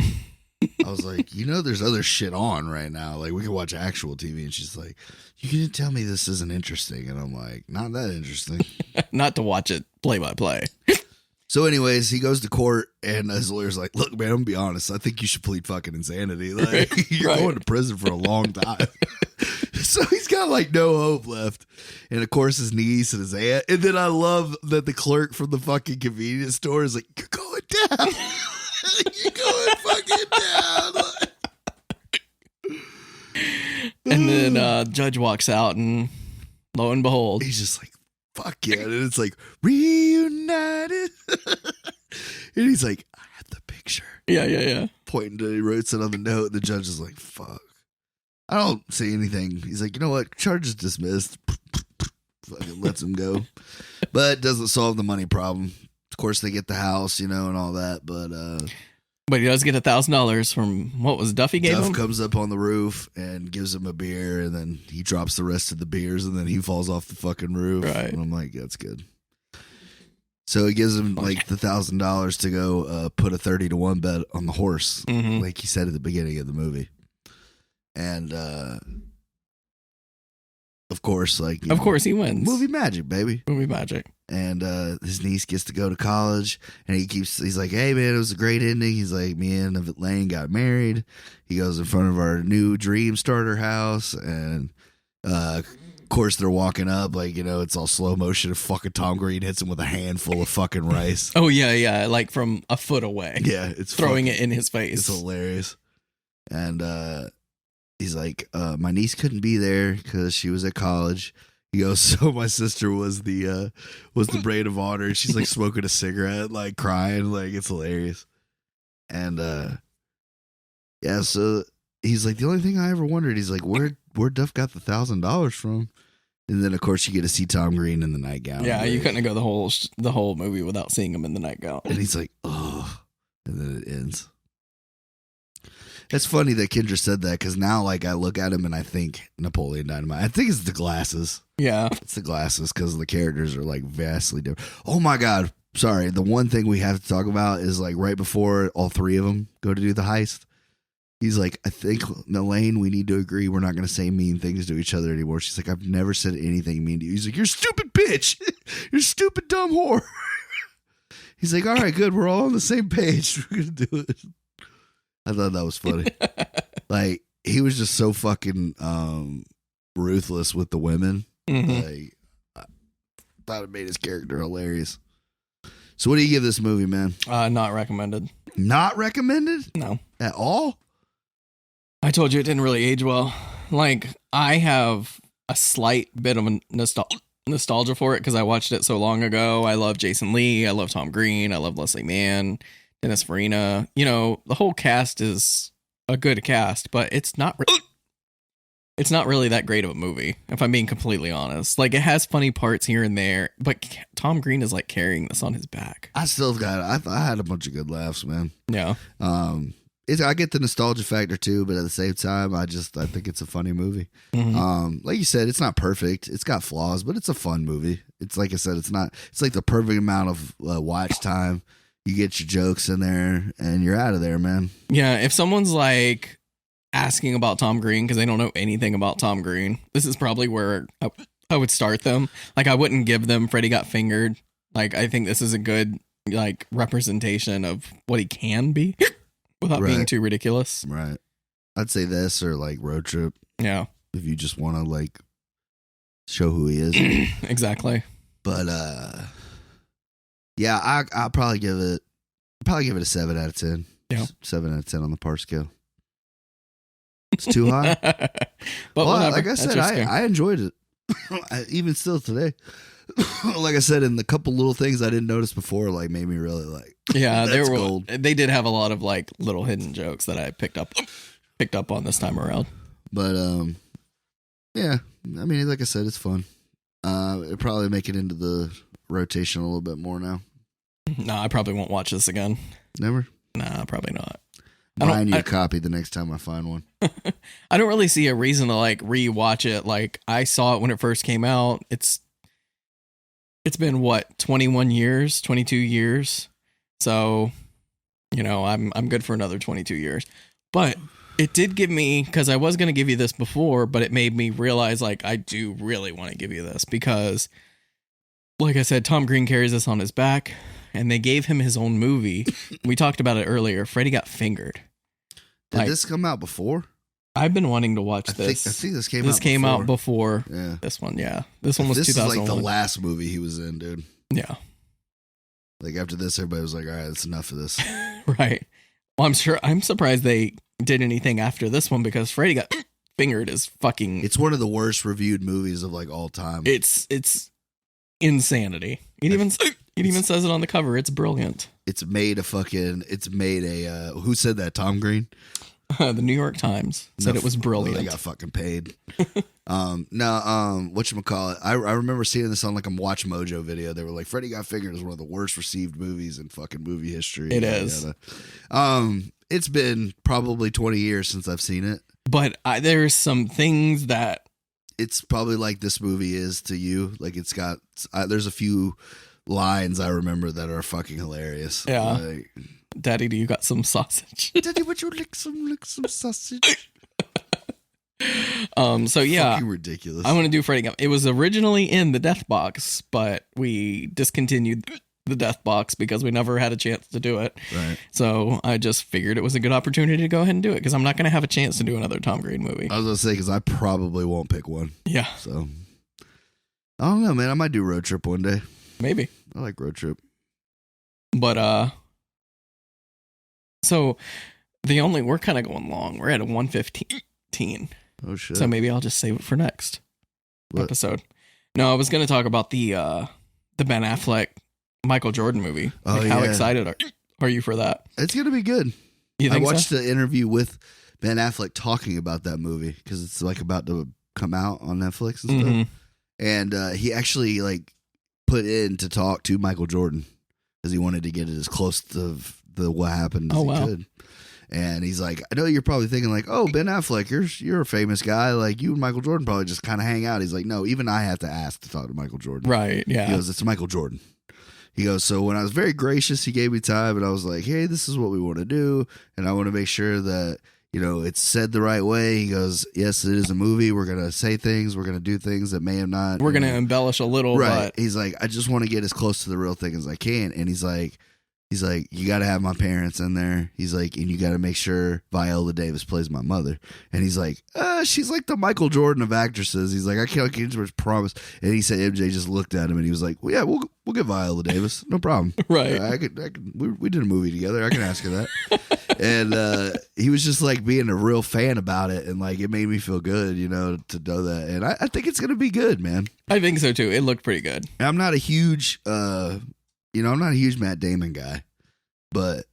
S3: I was like, there's other shit on right now. Like, we can watch actual TV. And she's like, you can tell me this isn't interesting. And I'm like, not that interesting.
S2: Not to watch it play by play.
S3: So anyways, he goes to court, and his lawyer's like, look, man, I'm going to be honest. I think you should plead fucking insanity. Like, you're going to prison for a long time. So he's got like no hope left. And of course, his niece and his aunt. And then I love that the clerk from the fucking convenience store is like, you're going down. You're going fucking down.
S2: And then judge walks out, and lo and behold,
S3: he's just like, fuck yeah. And it's like, reunited. And he's like, I have the picture.
S2: Yeah.
S3: Pointing to, he writes it on the note. And the judge is like, fuck. I don't say anything. He's like, you know what? Charge is dismissed. Fucking lets him go. But doesn't solve the money problem. Of course, they get the house, and all that,
S2: but he does get $1,000 from what was Duffy gave
S3: Duff
S2: him.
S3: comes up on the roof and gives him a beer, and then he drops the rest of the beers, and then he falls off the fucking roof.
S2: Right.
S3: And I'm like, that's good. So he gives him like the $1,000 to go put a 30-1 bet on the horse, like he said at the beginning of the movie. And of course,
S2: he wins.
S3: Movie magic, baby.
S2: Movie magic.
S3: And his niece gets to go to college, and he's like, hey man, it was a great ending. He's like, me and Elaine got married. He goes in front of our new dream starter house, and of course they're walking up, like, it's all slow motion, and fucking Tom Green hits him with a handful of fucking rice.
S2: Oh yeah, like from a foot away.
S3: Yeah, it's
S2: throwing it in his face.
S3: It's hilarious. And he's like, my niece couldn't be there because she was at college. He goes, so my sister was the braid of honor. She's like smoking a cigarette, like crying, like it's hilarious. And yeah, so he's like, the only thing I ever wondered, he's like, where Duff got the $1,000 from? And then of course you get to see Tom Green in the nightgown.
S2: Yeah, you couldn't go the whole movie without seeing him in the nightgown.
S3: And he's like, oh, and then it ends. It's funny that Kendra said that, because now, like, I look at him and I think Napoleon Dynamite. I think it's the glasses.
S2: Yeah.
S3: It's the glasses, because the characters are, like, vastly different. Oh, my God. Sorry. The one thing we have to talk about is, like, right before all three of them go to do the heist, he's like, I think, Elaine, we need to agree we're not going to say mean things to each other anymore. She's like, I've never said anything mean to you. He's like, you're stupid bitch. You're stupid dumb whore. He's like, all right, good. We're all on the same page. We're going to do it. I thought that was funny. Like, he was just so fucking ruthless with the women. Like, I thought it made his character hilarious. So what do you give this movie, man?
S2: Not recommended.
S3: Not recommended?
S2: No.
S3: At all?
S2: I told you it didn't really age well. Like, I have a slight bit of a nostalgia for it because I watched it so long ago. I love Jason Lee. I love Tom Green. I love Leslie Mann. Dennis Farina, the whole cast is a good cast, but it's not really that great of a movie, if I'm being completely honest. Like, it has funny parts here and there, but Tom Green is like carrying this on his back.
S3: I had a bunch of good laughs, man.
S2: Yeah.
S3: I get the nostalgia factor too, but at the same time, I think it's a funny movie. Like you said, it's not perfect. It's got flaws, but it's a fun movie. It's like I said, it's like the perfect amount of watch time. You get your jokes in there and you're out of there, man.
S2: Yeah, if someone's like asking about Tom Green because they don't know anything about Tom Green, this is probably where I would start them. Like, I wouldn't give them Freddy Got Fingered. Like, I think this is a good like representation of what he can be without being too ridiculous.
S3: Right. I'd say this or like Road Trip.
S2: Yeah.
S3: If you just want to like show who he is.
S2: Exactly.
S3: But yeah, I'll probably give it a 7 out of 10.
S2: Yeah.
S3: 7 out of 10 on the par scale. It's too high.
S2: But
S3: well, like I said, I enjoyed it. Even still today. Like I said, in the couple little things I didn't notice before, like made me really like.
S2: Yeah, they did have a lot of like little hidden jokes that I picked up on this time around.
S3: But yeah, I mean, like I said, it's fun. It'll probably make it into the rotation a little bit more now.
S2: No, I probably won't watch this again.
S3: Never?
S2: Nah, probably not.
S3: Buying you a copy the next time I find one.
S2: I don't really see a reason to like rewatch it. Like, I saw it when it first came out. It's been what, 21 years, 22 years. So, I'm good for another 22 years. But it did give me, because I was going to give you this before, but it made me realize like I do really want to give you this because, like I said, Tom Green carries this on his back, and they gave him his own movie. We talked about it earlier. Freddy Got Fingered.
S3: Did this come out before?
S2: I've been wanting to watch this.
S3: I think this came
S2: out before.
S3: Yeah.
S2: This one, yeah. This one was 2001.
S3: This is like the last movie he was in, dude.
S2: Yeah.
S3: Like, after this, everybody was like, all right, that's enough of this.
S2: Right. Well, I'm surprised they did anything after this one because Freddy Got Fingered is fucking...
S3: It's one of the worst reviewed movies of like all time.
S2: It's insanity. It even says it on the cover. It's brilliant.
S3: Who said that? Tom Green?
S2: The New York Times said it was brilliant.
S3: They got fucking paid. Whatchamacallit, I remember seeing this on like a Watch Mojo video. They were like, Freddy Got Fingered is one of the worst received movies in fucking movie history.
S2: It is.
S3: It's been probably 20 years since I've seen it.
S2: But there's some things that...
S3: It's probably like this movie is to you. Like it's got... there's a few lines I remember that are fucking hilarious.
S2: Yeah.
S3: Like,
S2: Daddy, do you got some sausage?
S3: Daddy, would you lick some sausage?
S2: So yeah,
S3: fucking ridiculous.
S2: I'm gonna do Freddy Got. It was originally in the Death Box, but we discontinued the Death Box because we never had a chance to do it.
S3: Right.
S2: So I just figured it was a good opportunity to go ahead and do it because I'm not gonna have a chance to do another Tom Green movie.
S3: I was gonna say because I probably won't pick one.
S2: Yeah.
S3: So I don't know, man. I might do Road Trip one day.
S2: Maybe.
S3: I like Road Trip.
S2: But so we're kind of going long. We're at a 1:15.
S3: Oh shit.
S2: So maybe I'll just save it for next episode. No, I was going to talk about the Ben Affleck Michael Jordan movie.
S3: Oh,
S2: like, how excited are you for that?
S3: It's gonna be good.
S2: You think
S3: I watched the interview with Ben Affleck talking about that movie because it's like about to come out on Netflix and stuff. And he actually like put in to talk to Michael Jordan because he wanted to get it as close to what happened as he could. And he's like, I know you're probably thinking like, oh, Ben Affleck, you're a famous guy. Like you and Michael Jordan probably just kind of hang out. He's like, no, even I have to ask to talk to Michael Jordan.
S2: Right. Yeah.
S3: He goes, it's Michael Jordan. He goes, so when I was very gracious, he gave me time and I was like, hey, this is what we want to do. And I want to make sure that, it's said the right way. He goes, yes, it is a movie. We're going to say things. We're going to do things that may have not.
S2: We're going to embellish a little.
S3: Right.
S2: But
S3: He's like, I just want to get as close to the real thing as I can. And he's like, you got to have my parents in there. He's like, and you got to make sure Viola Davis plays my mother. And he's like, she's like the Michael Jordan of actresses. He's like, I can't get too much promise. And he said, MJ just looked at him and he was like, well, yeah, we'll get Viola Davis. No problem.
S2: Right.
S3: I could, we did a movie together. I can ask her that. And he was just like being a real fan about it. And like, it made me feel good, to know that. And I think it's going to be good, man.
S2: I think so too. It looked pretty good.
S3: I'm not a huge, I'm not a huge Matt Damon guy, but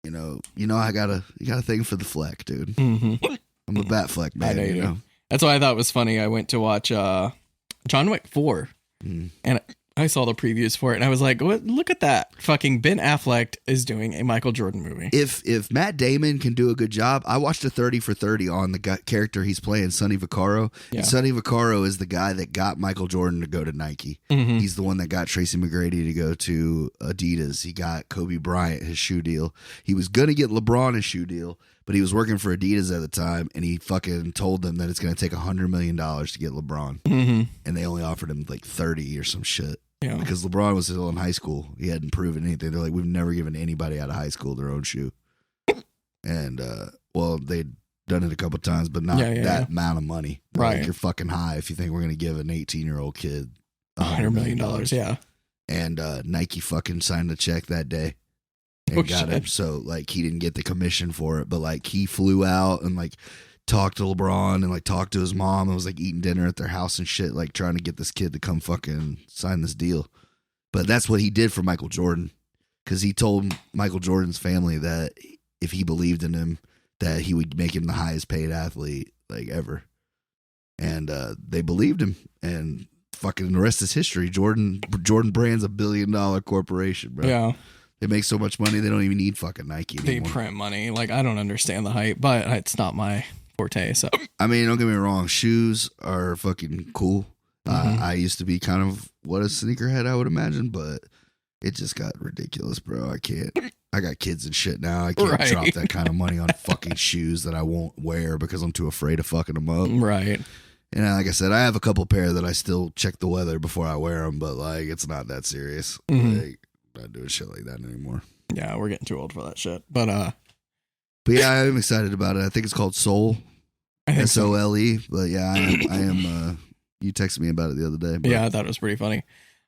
S3: you got a thing for the Fleck, dude.
S2: Mm-hmm.
S3: I'm a Batfleck man.
S2: I know. That's why I thought it was funny. I went to watch John Wick 4, and I saw the previews for it, and I was like, look at that. Fucking Ben Affleck is doing a Michael Jordan movie.
S3: If Matt Damon can do a good job, I watched a 30 for 30 on the character he's playing, Sonny Vaccaro. Yeah. And Sonny Vaccaro is the guy that got Michael Jordan to go to Nike. Mm-hmm. He's the one that got Tracy McGrady to go to Adidas. He got Kobe Bryant his shoe deal. He was going to get LeBron his shoe deal, but he was working for Adidas at the time, and he fucking told them that it's going to take $100 million to get LeBron. Mm-hmm. And they only offered him like 30 or some shit. Yeah. Because LeBron was still in high school. He hadn't proven anything. They're like, we've never given anybody out of high school their own shoe. And, they'd done it a couple times, but not that amount of money.
S2: Right.
S3: Like, you're fucking high if you think we're going to give an 18-year-old kid
S2: $100 million. Yeah.
S3: And Nike fucking signed the check that day and got him. So, like, he didn't get the commission for it, but, like, he flew out and, like, talked to LeBron and like talked to his mom and was like eating dinner at their house and shit, like trying to get this kid to come fucking sign this deal. But that's what he did for Michael Jordan, because he told Michael Jordan's family that if he believed in him, that he would make him the highest paid athlete like ever. And they believed him, and fucking the rest is history. Jordan Brand's $1 billion corporation, bro.
S2: Yeah.
S3: They make so much money they don't even need fucking Nike anymore.
S2: They print money. Like, I don't understand the hype, but it's not my forte. So
S3: I mean, don't get me wrong, shoes are fucking cool. I used to be kind of what a sneakerhead, I would imagine, but it just got ridiculous, bro. I got kids and shit now. I can't drop that kind of money on fucking shoes that I won't wear because I'm too afraid of fucking them up.
S2: Right.
S3: And like I said, I have a couple pair that I still check the weather before I wear them, but like it's not that serious. Like, I'm not doing shit like that anymore.
S2: Yeah, we're getting too old for that shit. But
S3: yeah, I'm excited about it. I think it's called Soul. SOLE. But yeah, I am. You texted me about it the other day. But.
S2: Yeah, I thought it was pretty funny.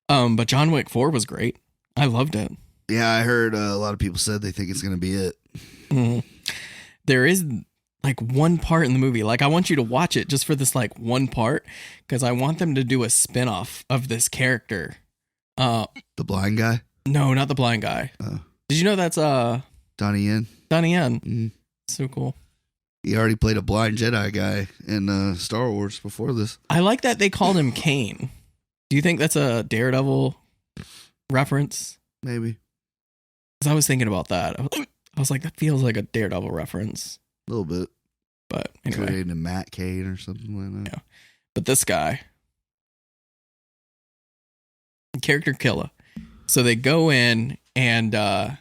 S2: But John Wick 4 was great. I loved it.
S3: Yeah, I heard a lot of people said they think it's going to be it.
S2: Mm-hmm. There is like one part in the movie. Like, I want you to watch it just for this like one part, because I want them to do a spinoff of this character.
S3: The blind guy?
S2: No, not the blind guy. Did you know that's
S3: Donnie Yen?
S2: Donnie Yen. Mm-hmm. So cool.
S3: He already played a blind Jedi guy in Star Wars before this.
S2: I like that they called him Kane. Do you think that's a Daredevil reference?
S3: Maybe.
S2: Because I was thinking about that. I was like, that feels like a Daredevil reference.
S3: A little bit.
S2: But anyway.
S3: Creating a Matt Kane or something like that.
S2: Yeah. But this guy, character killer. So they go in and I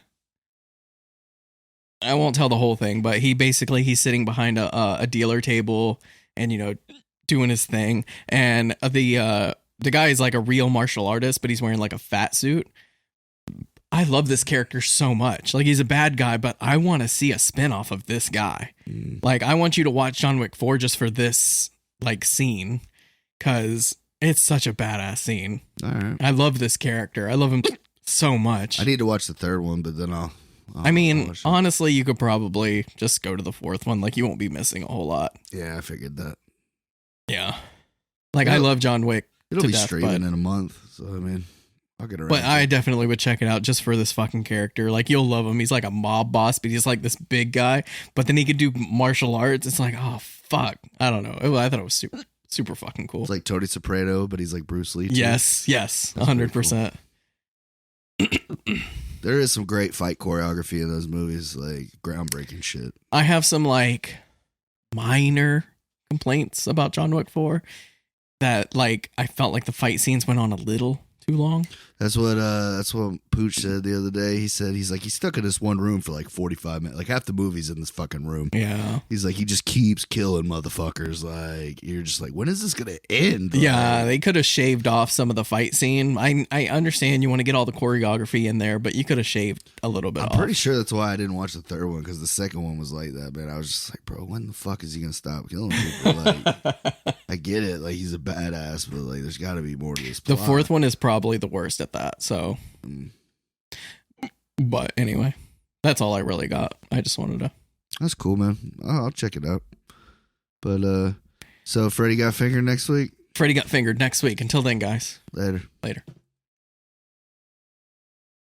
S2: won't tell the whole thing, but he's sitting behind a dealer table and, you know, doing his thing. And the guy is like a real martial artist, but he's wearing like a fat suit. I love this character so much. Like, he's a bad guy, but I want to see a spinoff of this guy. Like, I want you to watch John Wick 4 just for this, like, scene, because it's such a badass scene.
S3: All right.
S2: I love this character. I love him so much.
S3: I need to watch the third one, but then I'll
S2: honestly, you could probably just go to the fourth one. Like, you won't be missing a whole lot.
S3: Yeah, I figured that.
S2: Yeah. Like, I love John Wick.
S3: It'll be streaming in a month, so I mean, I'll get around.
S2: But I definitely would check it out just for this fucking character. Like, you'll love him. He's like a mob boss, but he's like this big guy. But then he could do martial arts. It's like, oh fuck, I don't know. I thought it was super, super fucking cool.
S3: It's like Tony Soprano, but he's like Bruce Lee too.
S2: Yes, 100%.
S3: There is some great fight choreography in those movies, like groundbreaking shit.
S2: I have some like minor complaints about John Wick 4 that like I felt like the fight scenes went on a little too long. That's what
S3: Pooch said the other day. He's stuck in this one room for like 45 minutes. Like half the movie's in this fucking room.
S2: Yeah.
S3: He's like, he just keeps killing motherfuckers. Like, you're just like, when is this gonna end?
S2: Yeah, they could have shaved off some of the fight scene. I understand you want to get all the choreography in there, but you could have shaved a little bit off.
S3: I'm pretty sure that's why I didn't watch the third one, because the second one was like that, man. I was just like, bro, when the fuck is he gonna stop killing people? Like, I get it, like he's a badass, but like there's gotta be more to this plot.
S2: The fourth one is probably the worst at that, so but anyway, that's all I really got. I just wanted to.
S3: That's cool, man. I'll check it out. But so Freddy got fingered next week?
S2: Freddy got fingered next week. Until then, guys.
S3: Later.